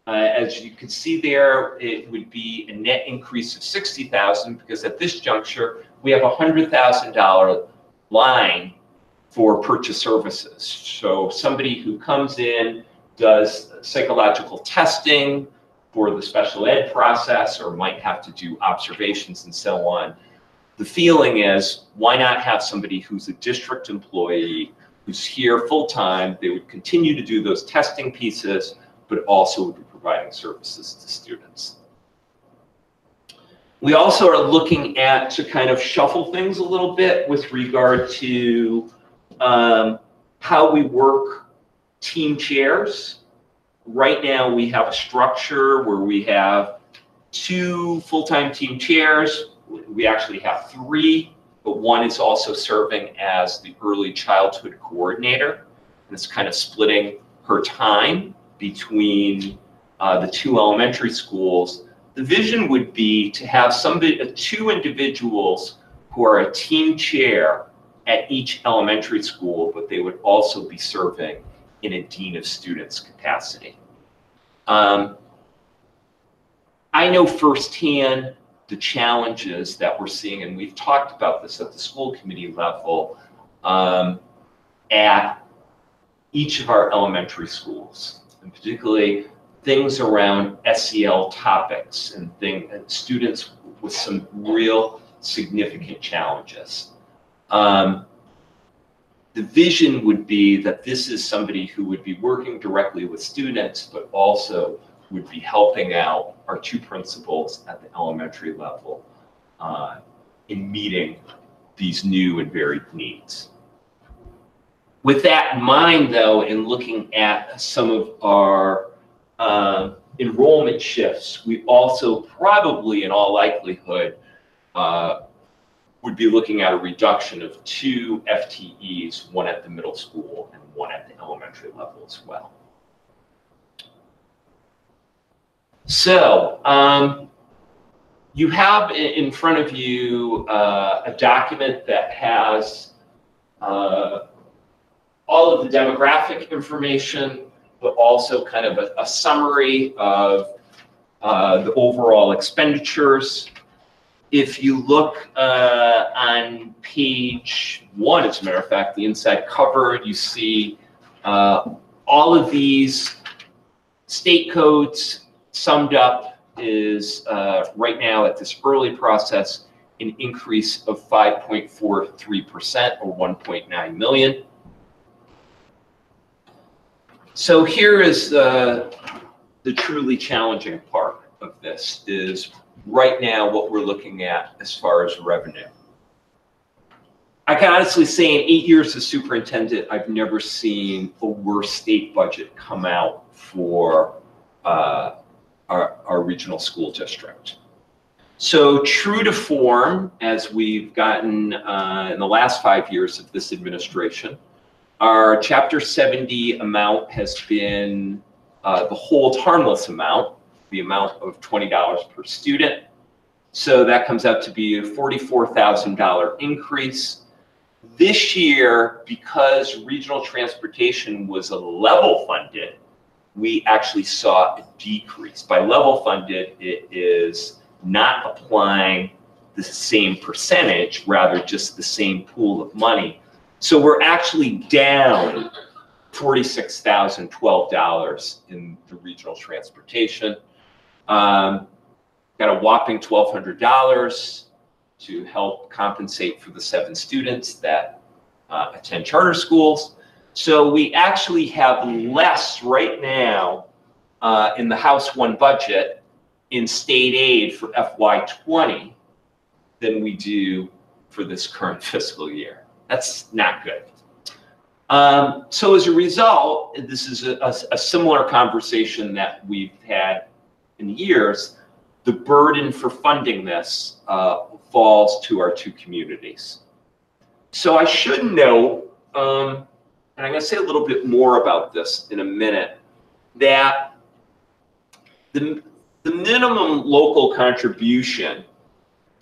Speaker 7: As you can see there, it would be a net increase of $60,000 because at this juncture, we have a $100,000 line for purchase services. So somebody who comes in, does psychological testing for the special ed process, or might have to do observations and so on. The feeling is, why not have somebody who's a district employee, who's here full-time? They would continue to do those testing pieces, but also would be providing services to students. We also are looking at to kind of shuffle things a little bit with regard to how we work team chairs. Right now we have a structure where we have 2 full-time team chairs. We actually have 3, but one is also serving as the early childhood coordinator. And it's kind of splitting her time between the 2 elementary schools. The vision would be to have 2 individuals who are a team chair at each elementary school, but they would also be serving in a dean of students capacity. I know firsthand the challenges that we're seeing, and we've talked about this at the school committee level, at each of our elementary schools, and particularly things around SEL topics and students with some real significant challenges. The vision would be that this is somebody who would be working directly with students, but also would be helping out our 2 principals at the elementary level in meeting these new and varied needs. With that in mind, though, in looking at some of our enrollment shifts, we also probably, in all likelihood, would be looking at a reduction of 2 FTEs, 1 at the middle school and 1 at the elementary level as well. So you have in front of you a document that has all of the demographic information, but also kind of a summary of the overall expenditures. If you look on page 1, as a matter of fact, the inside cover, you see all of these state codes summed up is right now at this early process an increase of 5.43% or 1.9 million. So here is the truly challenging part of this is right now what we're looking at as far as revenue. I can honestly say in 8 years as superintendent, I've never seen a worse state budget come out for our regional school district. So true to form, as we've gotten in the last 5 years of this administration, our Chapter 70 amount has been the hold harmless amount, the amount of $20 per student. So that comes out to be a $44,000 increase. This year, because regional transportation was a level funded, we actually saw a decrease. By level funded, it is not applying the same percentage, rather just the same pool of money. So we're actually down $46,012 in the regional transportation. Got a whopping $1,200 to help compensate for the 7 students that attend charter schools. So we actually have less right now in the House 1 budget in state aid for FY20 than we do for this current fiscal year. That's not good. So as a result, this is a similar conversation that we've had in years. The burden for funding this falls to our 2 communities. So I should note, and I'm going to say a little bit more about this in a minute, that the minimum local contribution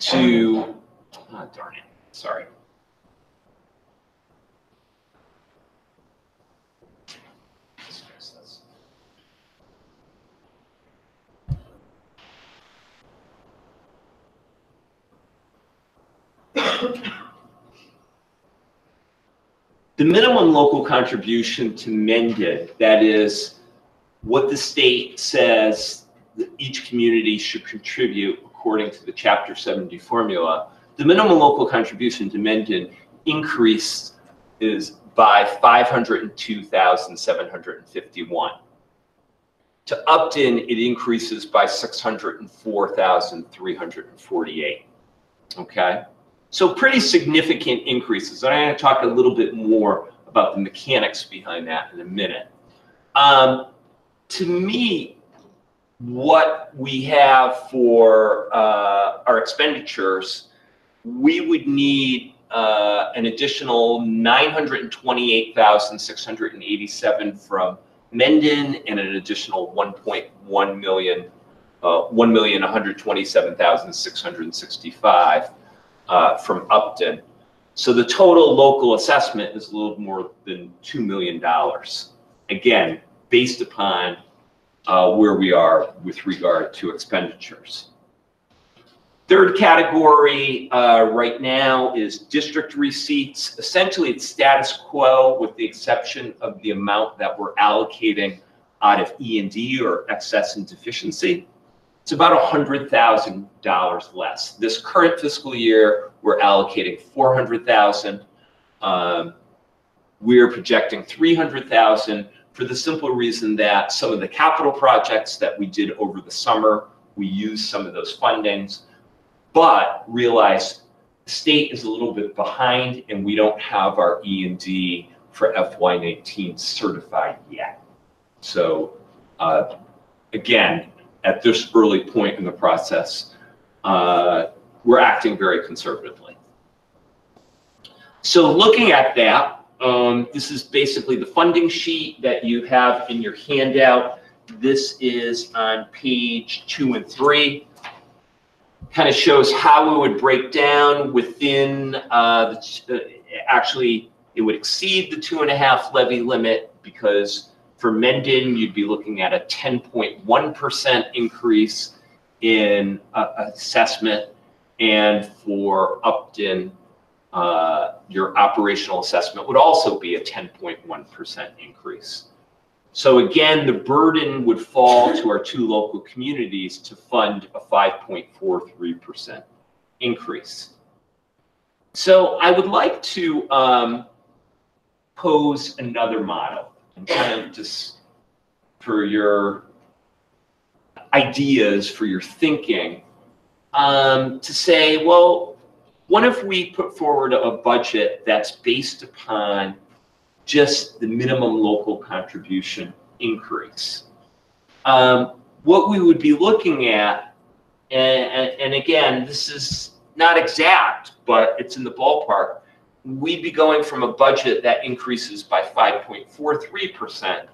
Speaker 7: to, oh, darn it, sorry. The minimum local contribution to Mendon, that is what the state says that each community should contribute according to the Chapter 70 formula, the minimum local contribution to Mendon increase is by $502,751. To Upton, it increases by $604,348. Okay? So pretty significant increases. And I'm going to talk a little bit more about the mechanics behind that in a minute. To me, what we have for our expenditures, we would need an additional $928,687 from Mendon and an additional $1.1 million, $1,127,665 from Upton. So the total local assessment is a little more than $2 million. Again, based upon where we are with regard to expenditures. Third category right now is district receipts. Essentially, it's status quo with the exception of the amount that we're allocating out of E&D or excess and deficiency. It's about $100,000 less. This current fiscal year, we're allocating $400,000. We're projecting $300,000 for the simple reason that some of the capital projects that we did over the summer, we used some of those fundings, but realized the state is a little bit behind and we don't have our E&D for FY19 certified yet. So again, at this early point in the process, we're acting very conservatively. So looking at that, this is basically the funding sheet that you have in your handout. This is on page 2 and 3. Kind of shows how it would break down within, actually, it would exceed the 2.5 levy limit because for Mendon, you'd be looking at a 10.1% increase in assessment, and for Upton, your operational assessment would also be a 10.1% increase. So again, the burden would fall to our 2 local communities to fund a 5.43% increase. So I would like to pose another model, and kind of just for your ideas, for your thinking, to say, well, what if we put forward a budget that's based upon just the minimum local contribution increase? What we would be looking at, and again, this is not exact, but it's in the ballpark, we'd be going from a budget that increases by 5.43%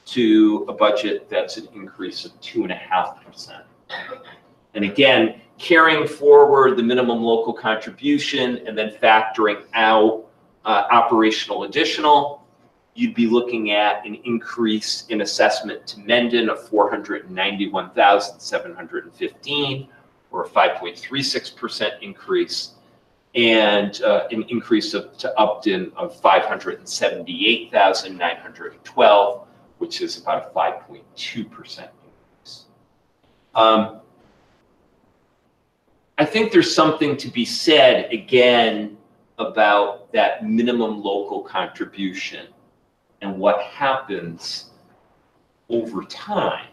Speaker 7: to a budget that's an increase of 2.5%. And again, carrying forward the minimum local contribution and then factoring out operational additional, you'd be looking at an increase in assessment to Mendon of $491,715, or a 5.36% increase, and an increase to Upton of $578,912, which is about a 5.2% increase. I think there's something to be said, again, about that minimum local contribution and what happens over time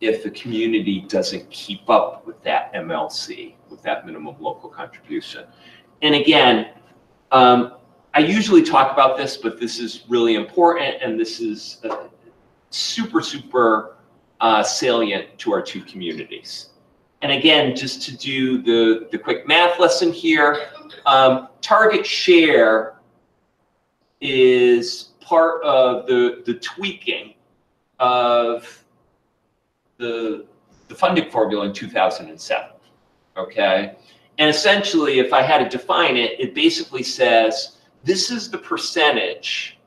Speaker 7: if the community doesn't keep up with that MLC, with that minimum local contribution. And again, I usually talk about this, but this is really important, and this is super salient to our two communities. And again, just to do the quick math lesson here, target share is part of the tweaking of the funding formula in 2007, okay? And essentially, if I had to define it, it basically says, this is the percentage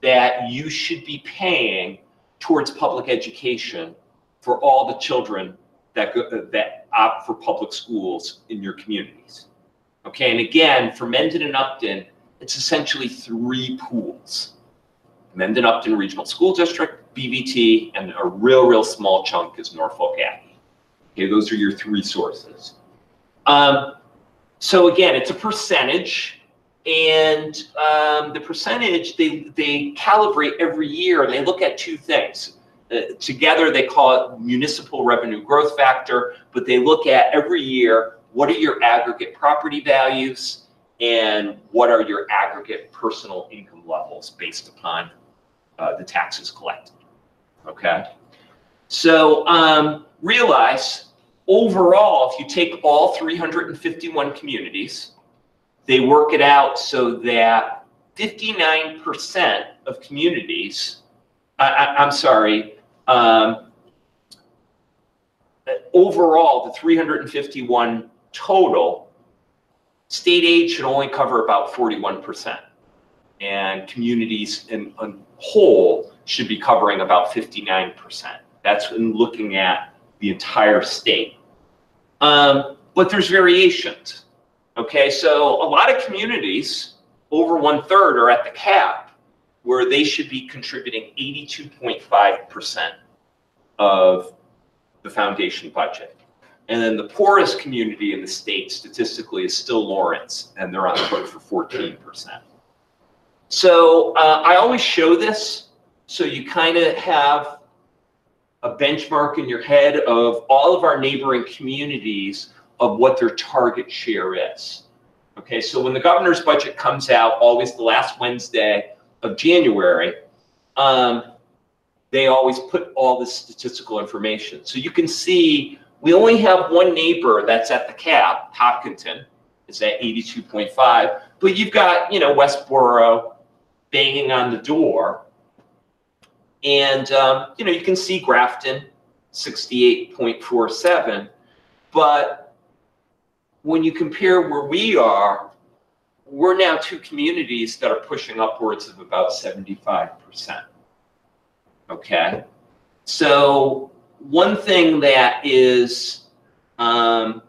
Speaker 7: that you should be paying towards public education for all the children that opt for public schools in your communities. Okay, and again, for Mendon and Upton, it's essentially 3 pools. Mendon-Upton Regional School District, BVT, and a real small chunk is Norfolk Aggie. Okay, those are your 3 sources. So again, it's a percentage, and the percentage, they calibrate every year, and they look at 2 things. Together, they call it municipal revenue growth factor, but they look at every year, what are your aggregate property values, and what are your aggregate personal income levels based upon the taxes collected, okay? So realize, overall, if you take all 351 communities, they work it out so that 59% of communities, overall, the 351 total, state aid should only cover about 41%. And communities in whole should be covering about 59%. That's in looking at the entire state. But there's variations. Okay, so a lot of communities, over 1/3, are at the cap, where they should be contributing 82.5% of the foundation budget. And then the poorest community in the state statistically is still Lawrence, and they're on the hook for 14%. So I always show this so you kind of have a benchmark in your head of all of our neighboring communities of what their target share is. Okay, so when the governor's budget comes out, always the last Wednesday of January, they always put all this statistical information. So you can see we only have one neighbor that's at the cap, Hopkinton, is at 82.5, but you've got, you know, Westboro banging on the door. And, you know, you can see Grafton, 68.47, but when you compare where we are, we're now 2 communities that are pushing upwards of about 75%. Okay, so one thing that is a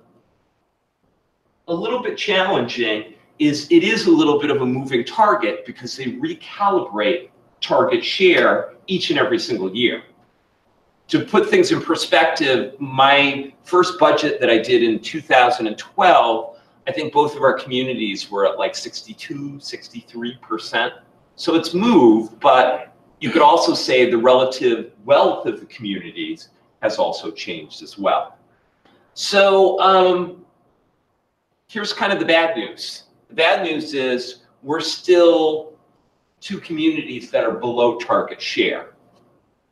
Speaker 7: little bit challenging is it is a little bit of a moving target because they recalibrate target share each and every single year. to put things in perspective, my first budget that I did in 2012, I think both of our communities were at like 62, 63%. So it's moved, but you could also say the relative wealth of the communities has also changed as well. So here's kind of the bad news. The bad news is we're still 2 communities that are below target share.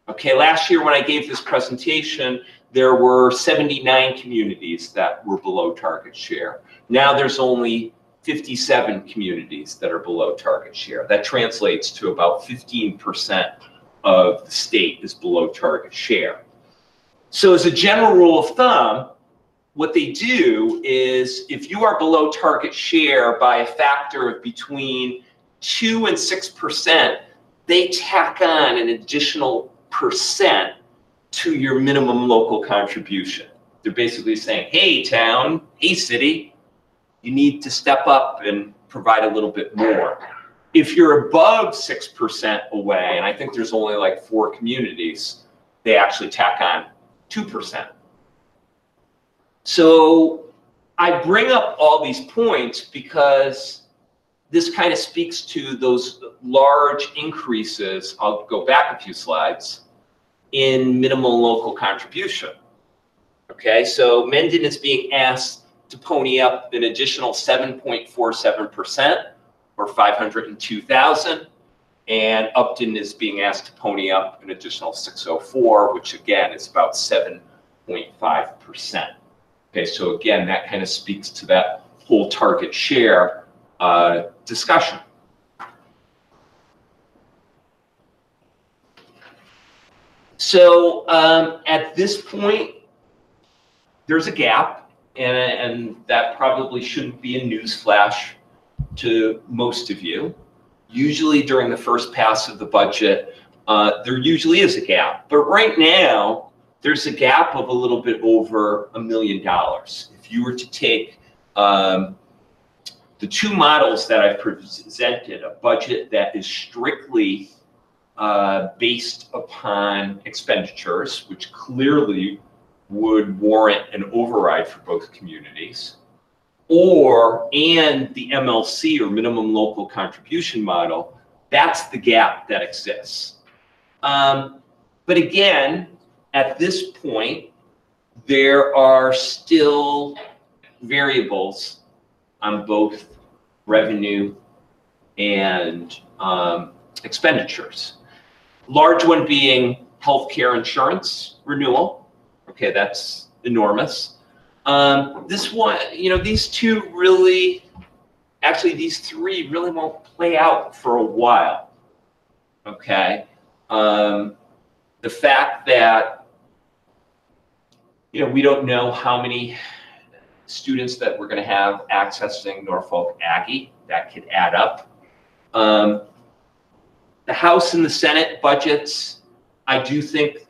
Speaker 7: Okay, last year when I gave this presentation, there were 79 communities that were below target share. Now there's only 57 communities that are below target share. That translates to about 15% of the state is below target share. So as a general rule of thumb, what they do is if you are below target share by a factor of between 2 and 6%, they tack on an additional percent to your minimum local contribution. They're basically saying, hey town, hey city, you need to step up and provide a little bit more. If you're above 6% away, and I think there's only like 4 communities, they actually tack on 2%. So I bring up all these points because this kind of speaks to those large increases, I'll go back a few slides, in minimal local contribution. Okay, so Mendon is being asked to pony up an additional 7.47%, or 502,000, and Upton is being asked to pony up an additional 604, which again is about 7.5%. Okay, so again, that kind of speaks to that whole target share discussion. So at this point, there's a gap, and that probably shouldn't be a newsflash to most of you. Usually during the first pass of the budget, there usually is a gap. But right now, there's a gap of a little bit over $1 million. If you were to take the 2 models that I've presented, a budget that is strictly based upon expenditures, which clearly would warrant an override for both communities, and the MLC, or minimum local contribution model, that's the gap that exists. But again, at this point, there are still variables on both revenue and expenditures. Large one being healthcare insurance renewal. Okay, that's enormous. This one, these 2 really, actually these 3 really won't play out for a while. Okay, the fact that we don't know how many students that we're going to have accessing Norfolk Aggie, that could add up. The House and the Senate budgets, I do think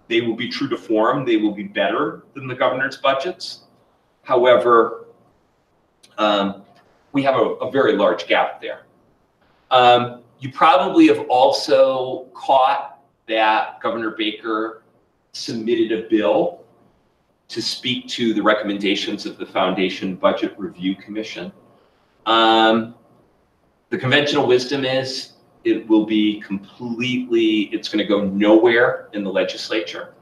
Speaker 7: they will be true to form. They will be better than the governor's budgets. However, we have a very large gap there. You probably have also caught that Governor Baker submitted a bill to speak to the recommendations of the Foundation Budget Review Commission. The conventional wisdom is it will be it's going to go nowhere in the legislature.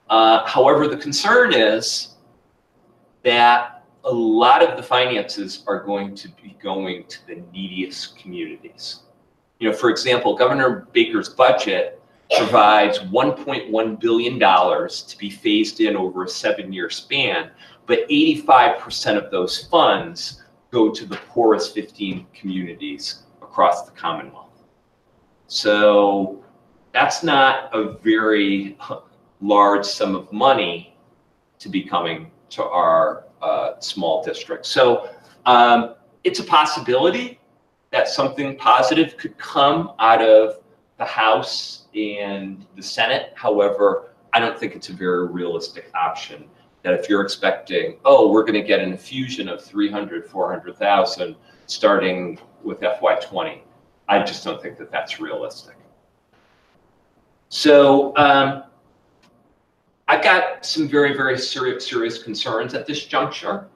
Speaker 7: However, the concern is that a lot of the finances are going to be going to the neediest communities. For example, Governor Baker's budget provides $1.1 billion to be phased in over a 7-year span, but 85% of those funds go to the poorest 15 communities across the Commonwealth. So that's not a very large sum of money to be coming to our small district. So it's a possibility that something positive could come out of the House and the Senate. However, I don't think it's a very realistic option that if you're expecting, we're going to get an infusion of 300, 400,000 starting with FY20. I just don't think that that's realistic. So I've got some very, very serious concerns at this juncture.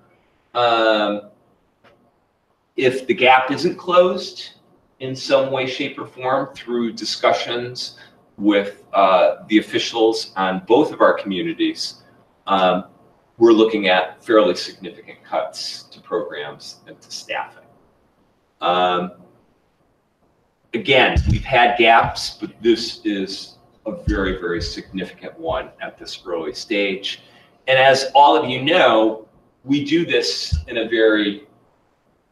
Speaker 7: If the gap isn't closed in some way, shape, or form through discussions with the officials on both of our communities, we're looking at fairly significant cuts to programs and to staffing. Again, we've had gaps, but this is a very, very significant one at this early stage. And as all of you know, we do this in a very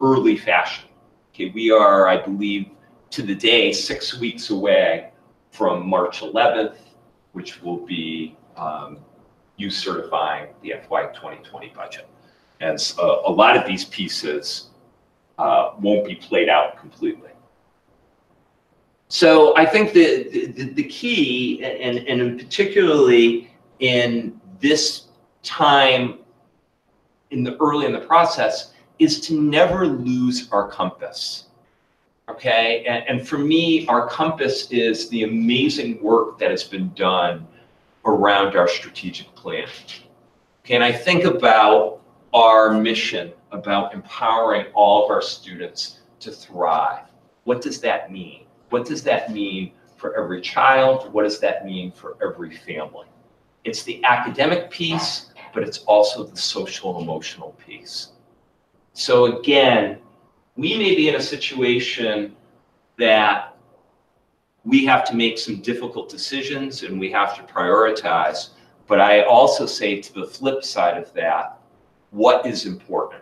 Speaker 7: early fashion. Okay, we are, I believe, to the day 6 weeks away from March 11th, which will be you certifying the FY 2020 budget. And a lot of these pieces won't be played out completely. So I think the key, and particularly in this time early in the process, is to never lose our compass. Okay, and for me, our compass is the amazing work that has been done around our strategic plan. Okay, and I think about our mission, about empowering all of our students to thrive. What does that mean? What does that mean for every child? What does that mean for every family? It's the academic piece, but it's also the social emotional piece. So again, we may be in a situation that we have to make some difficult decisions and we have to prioritize, but I also say to the flip side of that, what is important?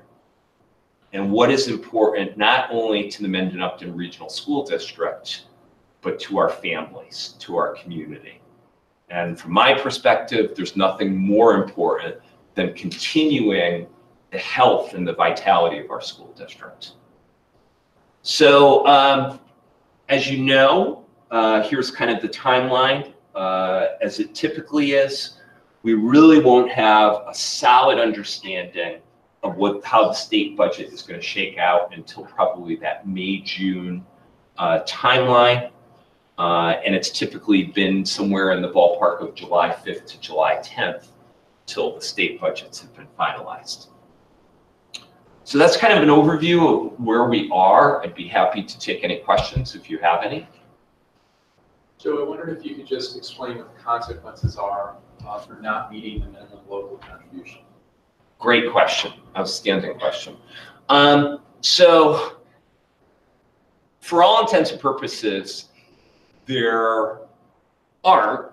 Speaker 7: And what is important not only to the Mendon-Upton Regional School District, but to our families, to our community. And from my perspective, there's nothing more important than continuing the health and the vitality of our school district. So as you know, here's kind of the timeline. As it typically is, we really won't have a solid understanding of how the state budget is going to shake out until probably that May-June timeline. And it's typically been somewhere in the ballpark of July 5th to July 10th till the state budgets have been finalized. So that's kind of an overview of where we are. I'd be happy to take any questions if you have any.
Speaker 5: Joe, I wondered if you could just explain what the consequences are for not meeting the minimum local contribution.
Speaker 7: Great question, outstanding question. So for all intents and purposes, there aren't,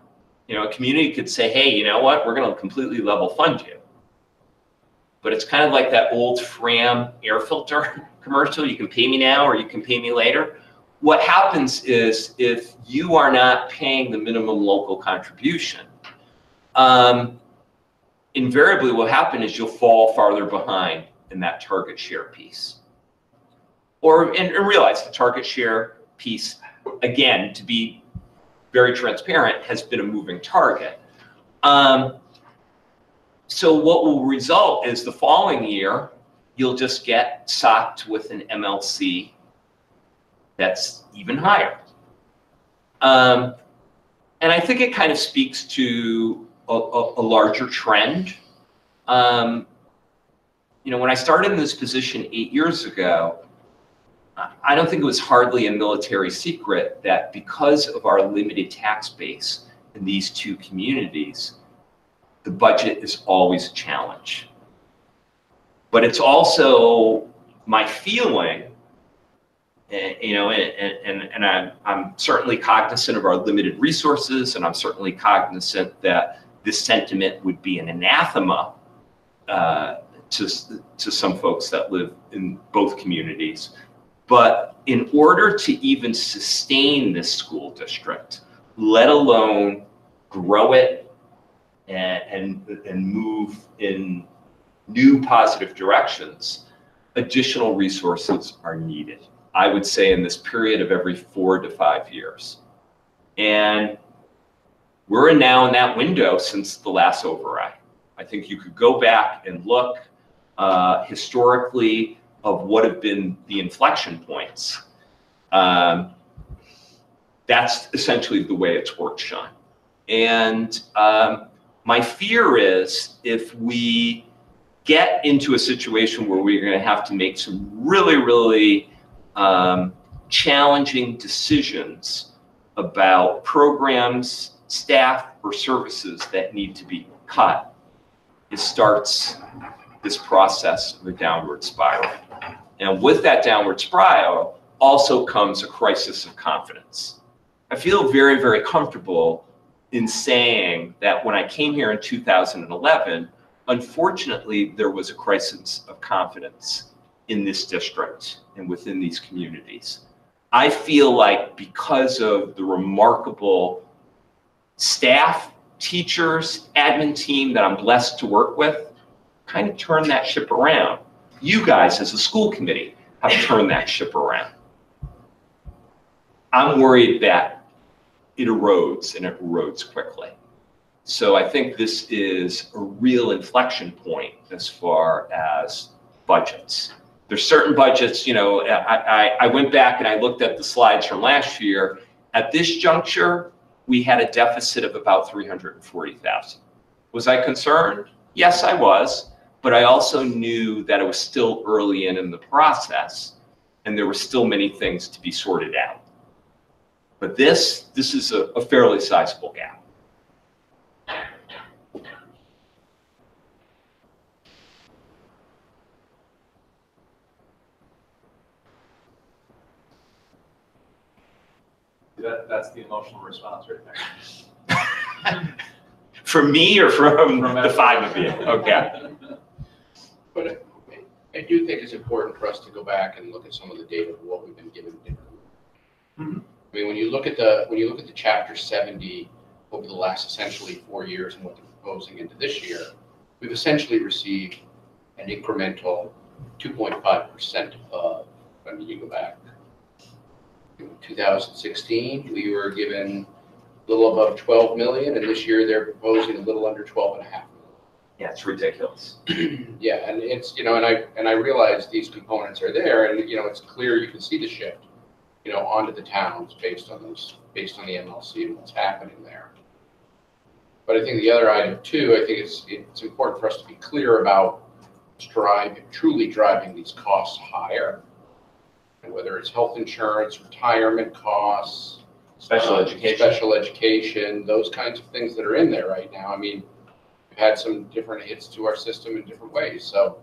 Speaker 7: a community could say, hey, you know what, we're going to completely level fund you. But it's kind of like that old Fram air filter commercial, you can pay me now or you can pay me later. What happens is if you are not paying the minimum local contribution, invariably what will happen is you'll fall farther behind in that target share piece. And realize the target share piece, again, to be very transparent, has been a moving target. So what will result is the following year, you'll just get socked with an MLC that's even higher. And I think it kind of speaks to a larger trend. When I started in this position 8 years ago, I don't think it was hardly a military secret that because of our limited tax base in these two communities, the budget is always a challenge. But it's also my feeling, and I'm certainly cognizant of our limited resources, and I'm certainly cognizant that this sentiment would be an anathema to some folks that live in both communities. But in order to even sustain this school district, let alone grow it and move in new positive directions, additional resources are needed. I would say in this period of every 4 to 5 years. And we're now in that window since the last override. I think you could go back and look historically of what have been the inflection points. That's essentially the way it's worked, Sean. And My fear is if we get into a situation where we're going to have to make some really challenging decisions about programs, staff, or services that need to be cut, it starts this process of a downward spiral. And with that downward spiral also comes a crisis of confidence. I feel very comfortable in saying that when I came here in 2011, unfortunately, there was a crisis of confidence in this district and within these communities. I feel like because of the remarkable staff, teachers, admin team that I'm blessed to work with, kind of turned that ship around. You guys as a school committee have turned that ship around. I'm worried that it erodes, and it erodes quickly. So I think this is a real inflection point as far as budgets. There's certain budgets, you know, I went back and I looked at the slides from last year. At this juncture, we had a deficit of about $340,000. Was I concerned? Yes, I was, but I also knew that it was still early in the process, and there were still many things to be sorted out. But this is a fairly sizable gap.
Speaker 5: That's the emotional response right there.
Speaker 7: From me or from the five of you? Okay.
Speaker 10: But I do think it's important for us to go back and look at some of the data of what we've been given.
Speaker 5: Mhm.
Speaker 10: I mean, when you look at the Chapter 70 over the last essentially 4 years and what they're proposing into this year, we've essentially received an incremental 2.5% of, I mean, you go back, in 2016, we were given a little above 12 million, and this year they're proposing a little under 12.5 million.
Speaker 7: Yeah, it's ridiculous.
Speaker 10: Yeah, and it's, you know, and I realize these components are there, and, you know, it's clear you can see the shift, you know, onto the towns based on the MLC and what's happening there. But I think the other item too, I think it's important for us to be clear about truly driving these costs higher. And whether it's health insurance, retirement costs,
Speaker 7: Special
Speaker 10: education, those kinds of things that are in there right now. I mean, we've had some different hits to our system in different ways. So,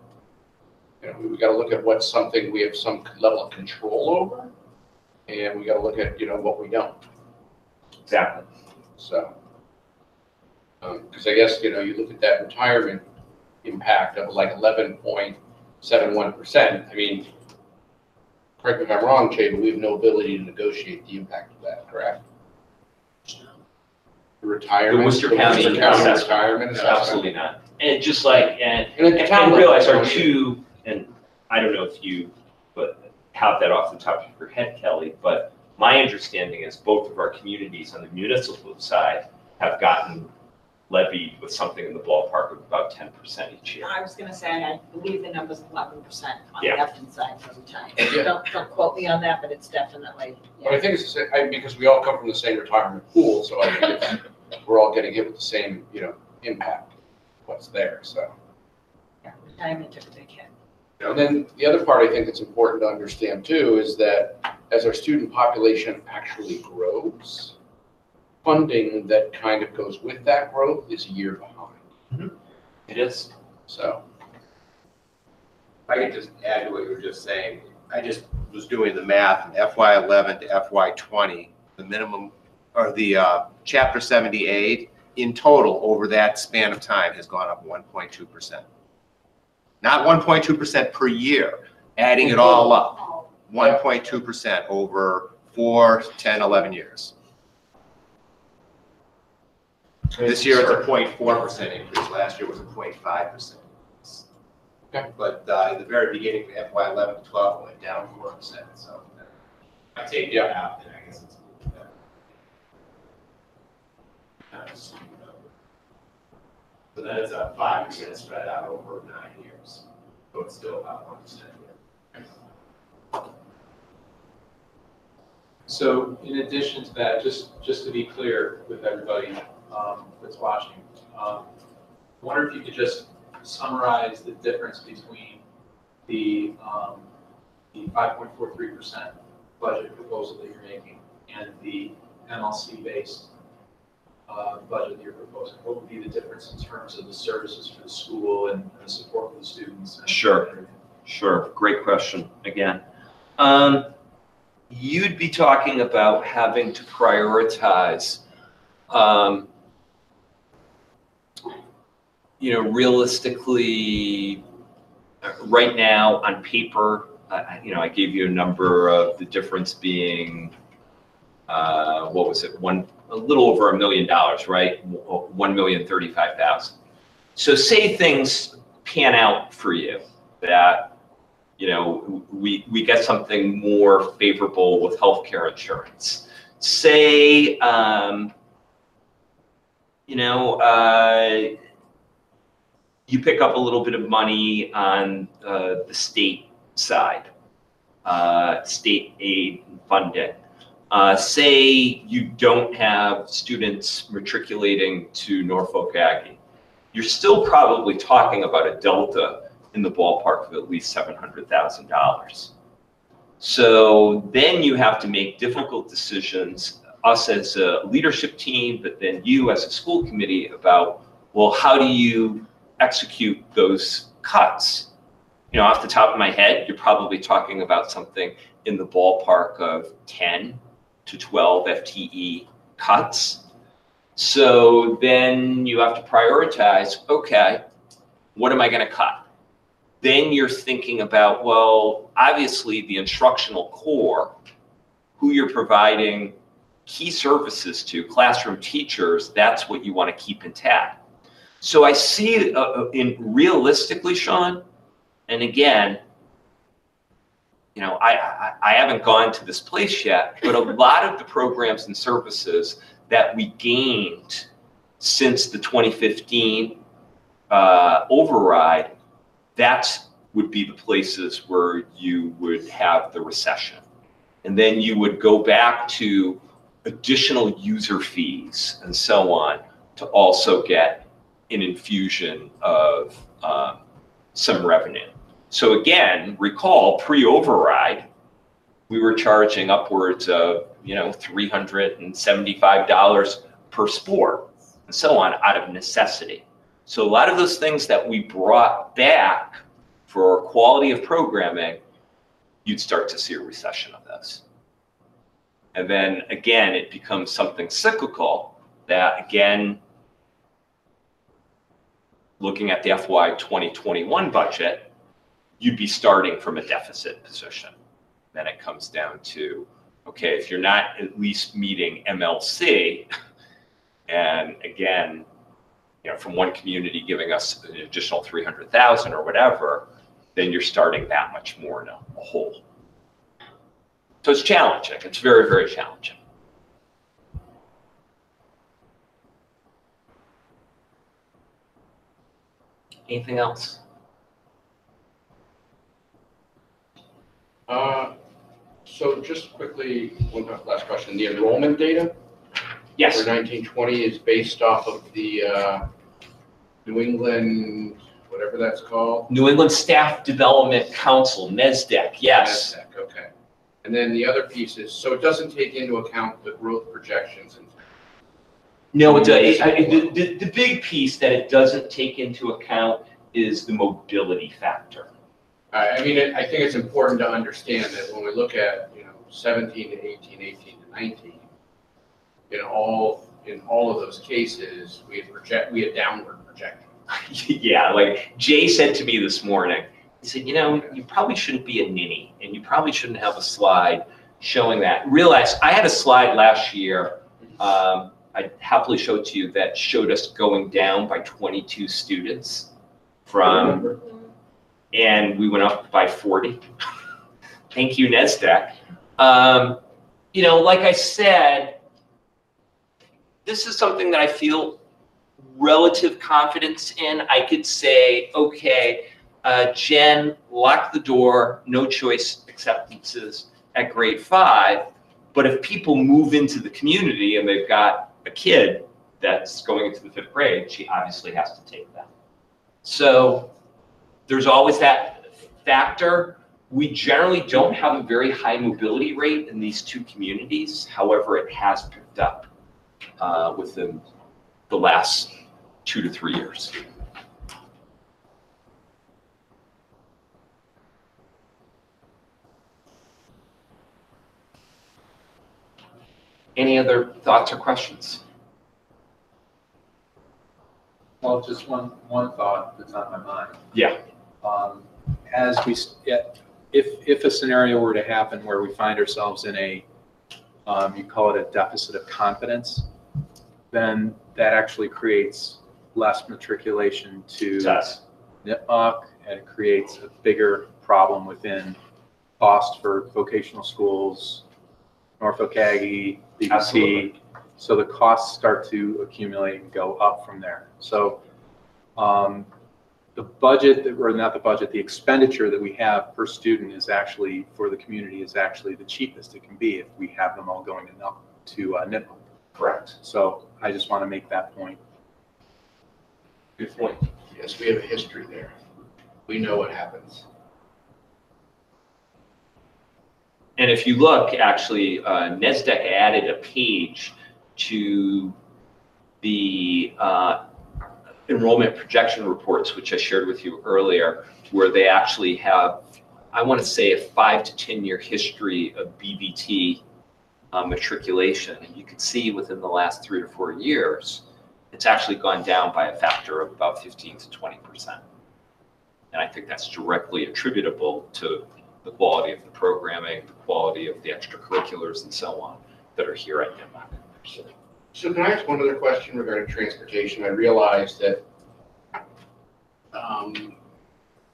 Speaker 10: you know, we got to look at what's something we have some level of control over, and we got to look at, you know, what we don't.
Speaker 7: Exactly.
Speaker 10: So, because I guess, you know, you look at that retirement impact of like 11.71%. I mean, correct me if I'm wrong, Jay, but we have no ability to negotiate the impact of that, correct? The retirement.
Speaker 7: The Worcester County assessment.
Speaker 10: Retirement assessment.
Speaker 7: Absolutely not. And just like, and
Speaker 10: town
Speaker 7: realize
Speaker 10: level,
Speaker 7: our two, and I don't know if you have that off the top of your head, Kelly, but my understanding is both of our communities on the municipal side have gotten levied with something in the ballpark of about 10% each year.
Speaker 11: I was gonna say, I believe the number's 11% on the
Speaker 7: Yeah.
Speaker 11: Upton side for retirement.
Speaker 10: Yeah.
Speaker 11: Don't quote me on that, but it's definitely.
Speaker 10: But I think it's the same, because we all come from the same retirement pool, so I think we're all getting hit with the same, you know, impact, what's there, so.
Speaker 11: Yeah, retirement took a big hit.
Speaker 10: And then the other part I think that's important to understand too is that as our student population actually grows, funding that kind of goes with that growth is a year behind.
Speaker 7: Mm-hmm. It is.
Speaker 10: So.
Speaker 8: If I could just add to what you were just saying, I just was doing the math, and FY11 to FY20, the minimum, or the Chapter 78 in total over that span of time has gone up 1.2%. Not 1.2% per year, adding it all up, 1.2% over 4, 10, 11 years. This year it's a 0.4% increase. Last year was a 0.5%.
Speaker 10: Okay.
Speaker 8: But in the very beginning, FY11 to 12 went down 4%. So I take it out, and I guess it's a little better. So then it's a 5% spread out over 9 years. So it's still about 1%.
Speaker 5: So in addition to that, just to be clear with everybody that's watching, I wonder if you could just summarize the difference between the 5.43% budget proposal that you're making and the MLC-based budget that you're proposing. What would be the difference in terms of the services for the school and the support for the students?
Speaker 7: Sure. Sure, great question again. You'd be talking about having to prioritize, realistically, right now on paper, I gave you a number of the difference being, what was it? A little over $1 million, right? 1,035,000. So say things pan out for you that, we get something more favorable with healthcare insurance. Say, you pick up a little bit of money on the state side, state aid and funding. Say you don't have students matriculating to Norfolk Aggie. You're still probably talking about a delta in the ballpark of at least $700,000. So then you have to make difficult decisions, us as a leadership team, but then you as a school committee about, well, how do you execute those cuts? Off the top of my head, you're probably talking about something in the ballpark of 10 to 12 FTE cuts. So then you have to prioritize, okay, what am I going to cut? Then you're thinking about, well, obviously the instructional core, who you're providing key services to, classroom teachers, that's what you want to keep intact. So I see realistically, Sean, and again, I haven't gone to this place yet, but a lot of the programs and services that we gained since the 2015 override, would be the places where you would have the recession. And then you would go back to additional user fees and so on to also get an infusion of some revenue. So again, recall pre-override, we were charging upwards of $375 per sport and so on out of necessity. So a lot of those things that we brought back for quality of programming, you'd start to see a recession of those. And then again, it becomes something cyclical that, again, looking at the FY 2021 budget, you'd be starting from a deficit position. Then it comes down to, okay, if you're not at least meeting MLC, and again, from one community giving us an additional 300,000 or whatever, then you're starting that much more in a hole. So it's challenging. It's very, very challenging. Anything else?
Speaker 10: So just quickly, one last question. The enrollment data
Speaker 7: Yes.
Speaker 10: for 1920 is based off of the New England, whatever that's called?
Speaker 7: New England Staff Development Council, NESDEC, yes.
Speaker 10: NASDAQ, okay. And then the other piece is, so it doesn't take into account the growth projections and
Speaker 7: No, the big piece that it doesn't take into account is the mobility factor.
Speaker 10: I think it's important to understand that when we look at, 17 to 18, 18 to 19, in all of those cases, we had downward projection.
Speaker 7: Yeah, like Jay said to me this morning, he said, you probably shouldn't be a ninny, and you probably shouldn't have a slide showing that. Realize I had a slide last year, I'd happily show it to you, that showed us going down by 22 students from, and we went up by 40. Thank you, NESDEC. Like I said, this is something that I feel relative confidence in. I could say, okay, Jen, lock the door, no choice acceptances at grade 5. But if people move into the community and they've got a kid that's going into the 5th grade, she obviously has to take that. So there's always that factor. We generally don't have a very high mobility rate in these two communities. However, it has picked up within the last 2 to 3 years. Any other thoughts or questions?
Speaker 5: Well, just one thought that's on my mind.
Speaker 7: Yeah.
Speaker 5: As we, if a scenario were to happen where we find ourselves in a, you call it a deficit of confidence, then that actually creates less matriculation to Nipmuc, and it creates a bigger problem within cost for vocational schools, Norfolk Aggie, BBC. So the costs start to accumulate and go up from there. So the budget, or not the budget, the expenditure that we have per student is actually, for the community, is actually the cheapest it can be if we have them all going to Nipmuc.
Speaker 7: Correct.
Speaker 5: So I just want to make that point.
Speaker 7: Good point.
Speaker 10: Yes, we have a history there. We know what happens.
Speaker 7: And if you look, actually, NESDEC added a page to the enrollment projection reports, which I shared with you earlier, where they actually have, I want to say, a 5 to 10 year history of BVT matriculation. And you can see within the last 3 to 4 years, it's actually gone down by a factor of about 15 to 20%. And I think that's directly attributable to the quality of the programming, the quality of the extracurriculars, and so on that are here at Nipmuc.
Speaker 10: So can I ask one other question regarding transportation? I realize that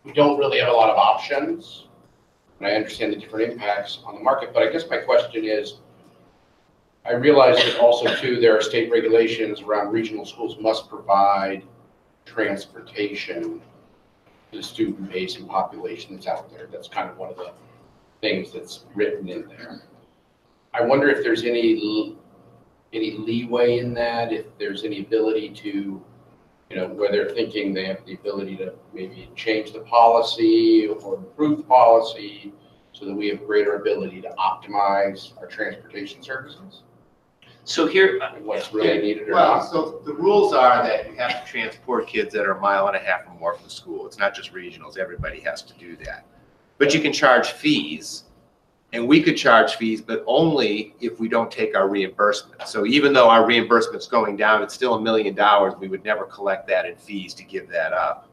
Speaker 10: we don't really have a lot of options, and I understand the different impacts on the market, but I guess my question is, I realize that also too, there are state regulations around regional schools must provide transportation to the student base and population that's out there. That's kind of one of the things that's written in there. I wonder if there's any leeway in that, if there's any ability to, where they're thinking they have the ability to maybe change the policy or improve the policy so that we have greater ability to optimize our transportation services.
Speaker 7: So here,
Speaker 10: what's really needed or
Speaker 8: Well,
Speaker 10: not.
Speaker 8: so the rules are that you have to transport kids that are 1.5 miles or more from the school. It's not just regionals, everybody has to do that. But you can charge fees, and we could charge fees, but only if we don't take our reimbursement. So even though our reimbursement's going down, it's still $1 million, we would never collect that in fees to give that up.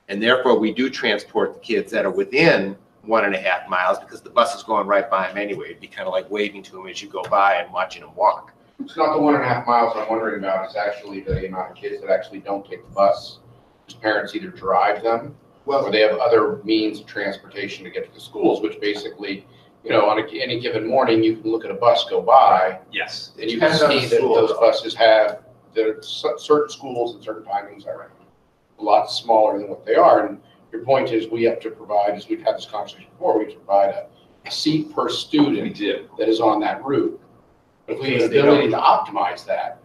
Speaker 8: And therefore, we do transport the kids that are within 1.5 miles because the bus is going right by them anyway. It'd be kind of like waving to them as you go by and watching them walk.
Speaker 10: It's not the 1.5 miles I'm wondering about, it's actually the amount of kids that actually don't take the bus. Because parents either drive them, or they have other means of transportation to get to the schools, which basically, on any given morning, you can look at a bus go by.
Speaker 7: yes,
Speaker 10: And you can see that those buses have, there are certain schools and certain timings are a lot smaller than what they are. And your point is we have to provide, as we've had this conversation before, we have to provide a seat per student that is on that route. But if we have the ability to optimize that,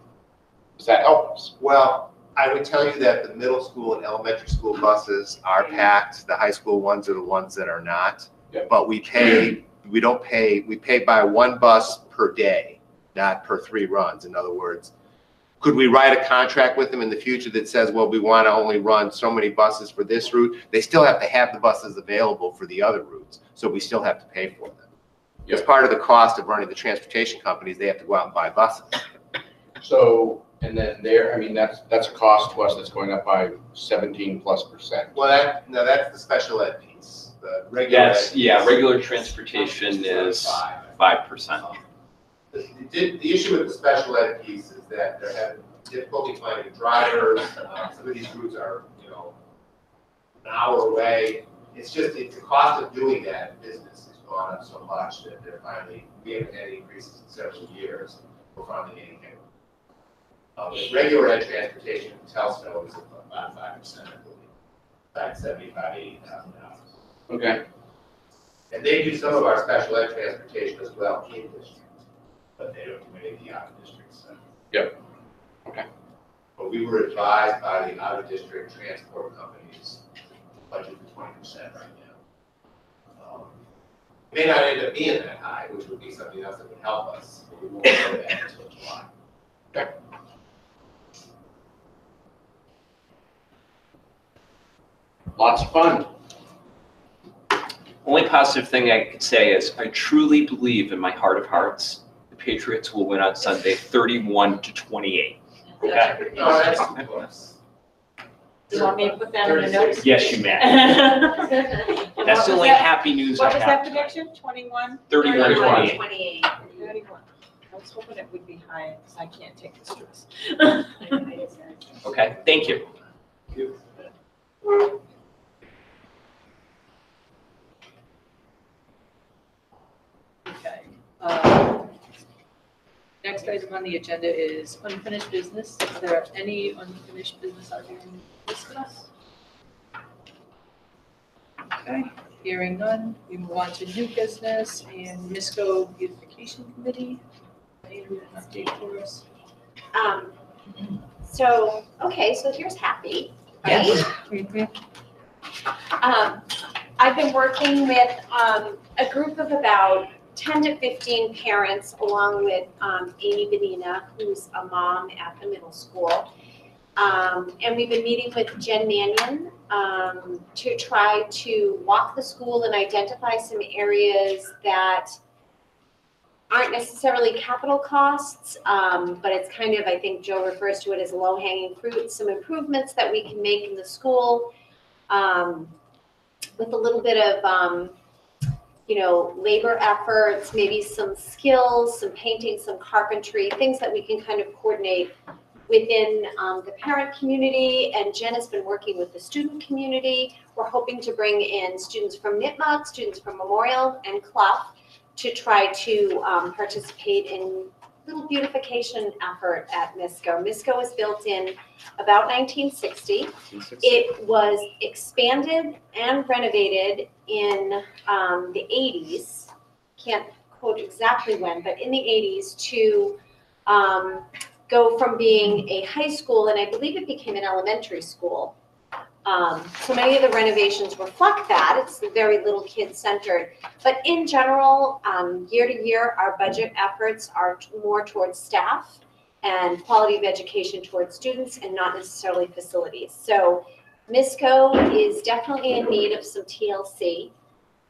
Speaker 10: does that help us?
Speaker 8: Well, I would tell you that the middle school and elementary school buses are packed. The high school ones are the ones that are not.
Speaker 10: Yep.
Speaker 8: But we pay by one bus per day, not per 3 runs. In other words, could we write a contract with them in the future that says, well, we want to only run so many buses for this route? They still have to have the buses available for the other routes, so we still have to pay for them. As part of the cost of running the transportation companies, they have to go out and buy buses.
Speaker 10: So, and then that's a cost to us that's going up by 17+%.
Speaker 8: Well, that's the special ed piece. The regular
Speaker 7: regular transportation is 5%.
Speaker 8: The issue with the special ed piece is that they're having difficulty finding drivers. Some of these routes are, an hour away. It's the cost of doing that in business has gone up so much that we haven't had increases in several years. We're finally getting hit. The regular ed transportation from Telstar is about 5%, I believe. About $75,000 to $80,000.
Speaker 10: Okay.
Speaker 8: And they do some of our special ed transportation as well in districts, but they don't do any of the out of districts. So.
Speaker 10: Yep. Okay.
Speaker 8: but we were advised by the out-of-district transport companies to budget for 20% right now. It may not end up being that high, which would be something else that would help us, but we won't know that until July.
Speaker 10: Okay. Lots of fun.
Speaker 7: Only positive thing I could say is I truly believe in my heart of hearts, the Patriots will win on Sunday 31-28. Okay?
Speaker 8: Oh, that's close.
Speaker 11: Do you want me to put that in the notes?
Speaker 7: Yes, you may. That's the only happy news I
Speaker 11: What was that
Speaker 7: have.
Speaker 11: prediction? 21?
Speaker 7: 31-28.
Speaker 4: 28.
Speaker 11: 31. I was hoping it would be high, because I can't take the stress.
Speaker 7: Okay, thank you.
Speaker 2: Okay. Next item on the agenda is unfinished business. Are there any unfinished business items to discuss? Okay, hearing none, we move on to new business and MISCO beautification committee. Any update for us?
Speaker 4: So here's happy, right?
Speaker 2: Yes.
Speaker 4: I've been working with a group of about 10 to 15 parents, along with Amy Benina, who's a mom at the middle school. And we've been meeting with Jen Mannion to try to walk the school and identify some areas that aren't necessarily capital costs, but it's kind of, I think Joe refers to it as low-hanging fruit, some improvements that we can make in the school with a little bit of, labor efforts, maybe some skills, some painting, some carpentry, things that we can kind of coordinate within the parent community. And Jen has been working with the student community. We're hoping to bring in students from Nipmuc, students from Memorial and Clough to try to participate in a little beautification effort at MISCO. MISCO was built in about 1960. It was expanded and renovated in the 80s. Can't quote exactly when, but in the 80s to go from being a high school, and I believe it became an elementary school. So many of the renovations reflect that. It's very little kid-centered. But in general, year to year, our budget efforts are more towards staff and quality of education towards students and not necessarily facilities. So MISCO is definitely in need of some TLC.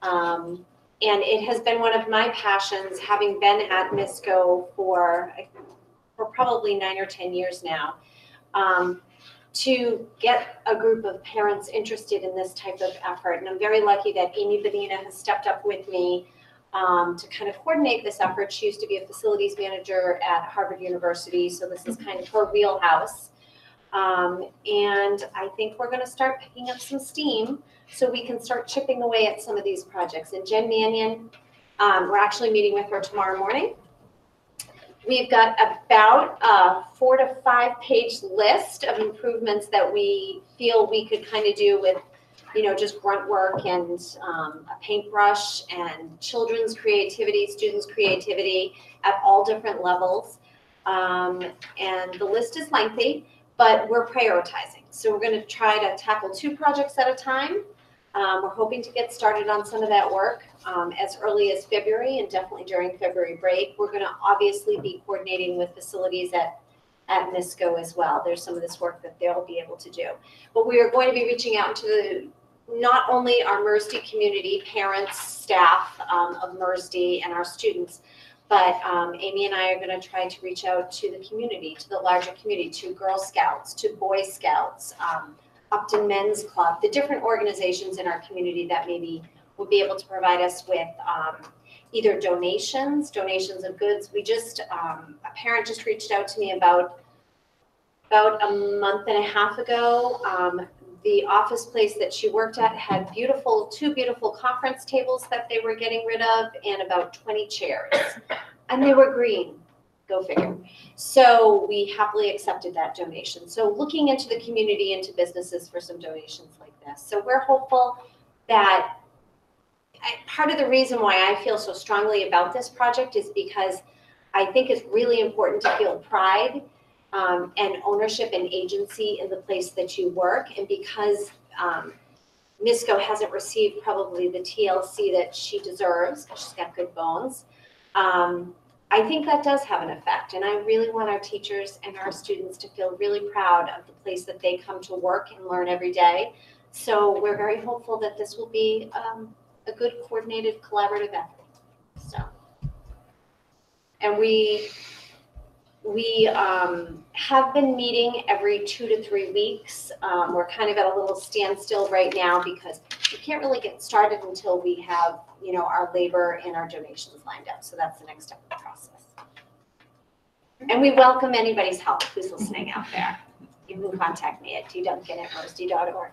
Speaker 4: And it has been one of my passions, having been at MISCO for probably 9 or 10 years now, to get a group of parents interested in this type of effort. And I'm very lucky that Amy Benina has stepped up with me to kind of coordinate this effort. She used to be a facilities manager at Harvard University, so this is kind of her wheelhouse. And I think we're gonna start picking up some steam so we can start chipping away at some of these projects. And Jen Mannion, we're actually meeting with her tomorrow morning. We've got about a 4 to 5 page list of improvements that we feel we could kind of do with, just grunt work and a paintbrush and children's creativity, students' creativity at all different levels. And the list is lengthy, but we're prioritizing. So we're going to try to tackle 2 projects at a time. We're hoping to get started on some of that work as early as February, and definitely during February break. We're going to obviously be coordinating with facilities at MISCO as well. There's some of this work that they'll be able to do. But we are going to be reaching out to not only our MERSD community, parents, staff of MERSD, and our students, but Amy and I are going to try to reach out to the community, to the larger community, to Girl Scouts, to Boy Scouts, Upton Men's Club, the different organizations in our community that maybe would be able to provide us with either donations of goods. We just, a parent just reached out to me about a month and a half ago. The office place that she worked at had 2 beautiful conference tables that they were getting rid of and about 20 chairs. And they were green. Go figure. So we happily accepted that donation. So looking into the community, into businesses for some donations like this. So we're hopeful that part of the reason why I feel so strongly about this project is because I think it's really important to feel pride and ownership and agency in the place that you work. And because Misco hasn't received probably the TLC that she deserves, she's got good bones, I think that does have an effect. And I really want our teachers and our students to feel really proud of the place that they come to work and learn every day. So we're very hopeful that this will be a good coordinated collaborative effort. So, and we have been meeting every 2 to 3 weeks. We're kind of at a little standstill right now because we can't really get started until we have, you know, our labor and our donations lined up. So that's the next step of the process. And we welcome anybody's help who's listening out there. You can contact me at tduncan@mercy.org.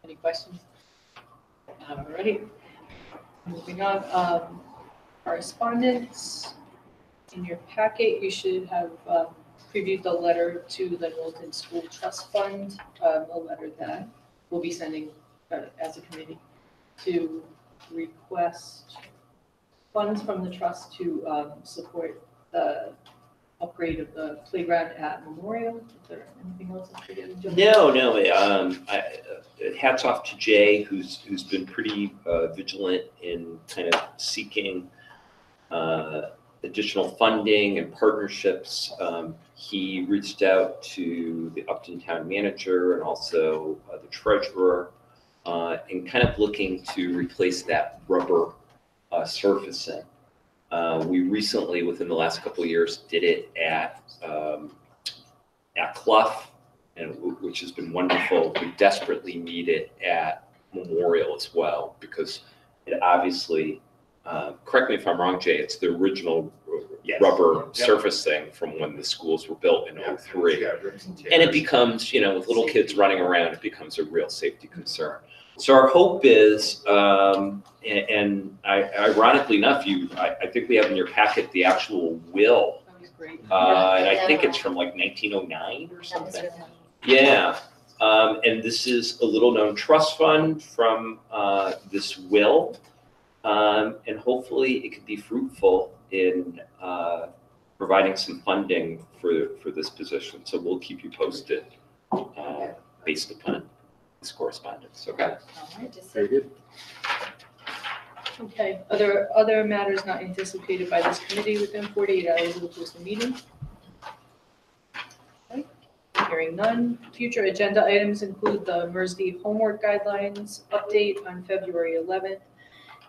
Speaker 2: Any questions? Alrighty. Moving on. Correspondence. In your packet, you should have previewed the letter to the Knowlton School Trust Fund, a letter that we'll be sending as a committee to request funds from the trust to support the upgrade of the playground at Memorial. Is there anything else I'm forgetting?
Speaker 7: No. Hats off to Jay, who's been pretty vigilant in kind of seeking additional funding and partnerships. He reached out to the Upton Town Manager and also the Treasurer, and kind of looking to replace that rubber surfacing. We recently, within the last couple of years, did it at Clough, and which has been wonderful. We desperately need it at Memorial as well, because it obviously, correct me if I'm wrong, Jay, it's the original rubber surfacing from when the schools were built in 03. And it becomes, you know, with little kids running around, it becomes a real safety concern. So our hope is, and ironically enough, I think we have in your packet the actual will.
Speaker 2: That was great.
Speaker 7: And I think it's from like 1909 or something. Yeah. And this is a little known trust fund from this will. And hopefully it could be fruitful in providing some funding for this position. So we'll keep you posted based upon this correspondence. Okay.
Speaker 2: All right.
Speaker 8: Very good.
Speaker 2: Okay. Other matters not anticipated by this committee within 48 hours of the close of the meeting? Okay. Hearing none. Future agenda items include the MERSD homework guidelines update on February 11th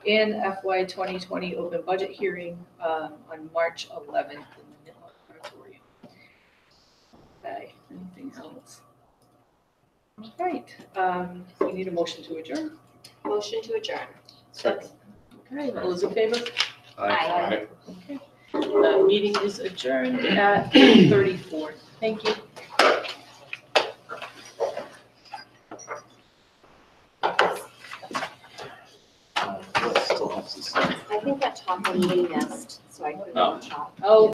Speaker 2: and FY 2020 open budget hearing on March 11th in the Midland Auditorium. Okay. Anything else? All right. We need a motion to adjourn.
Speaker 4: Motion to adjourn.
Speaker 8: Second.
Speaker 2: Okay. All those in favor?
Speaker 4: Aye.
Speaker 2: Okay. The meeting is adjourned at 8:34. Thank you.
Speaker 1: Still have some.
Speaker 4: I think that top one we missed, so I couldn't
Speaker 7: Oh.
Speaker 4: chop.
Speaker 2: Oh,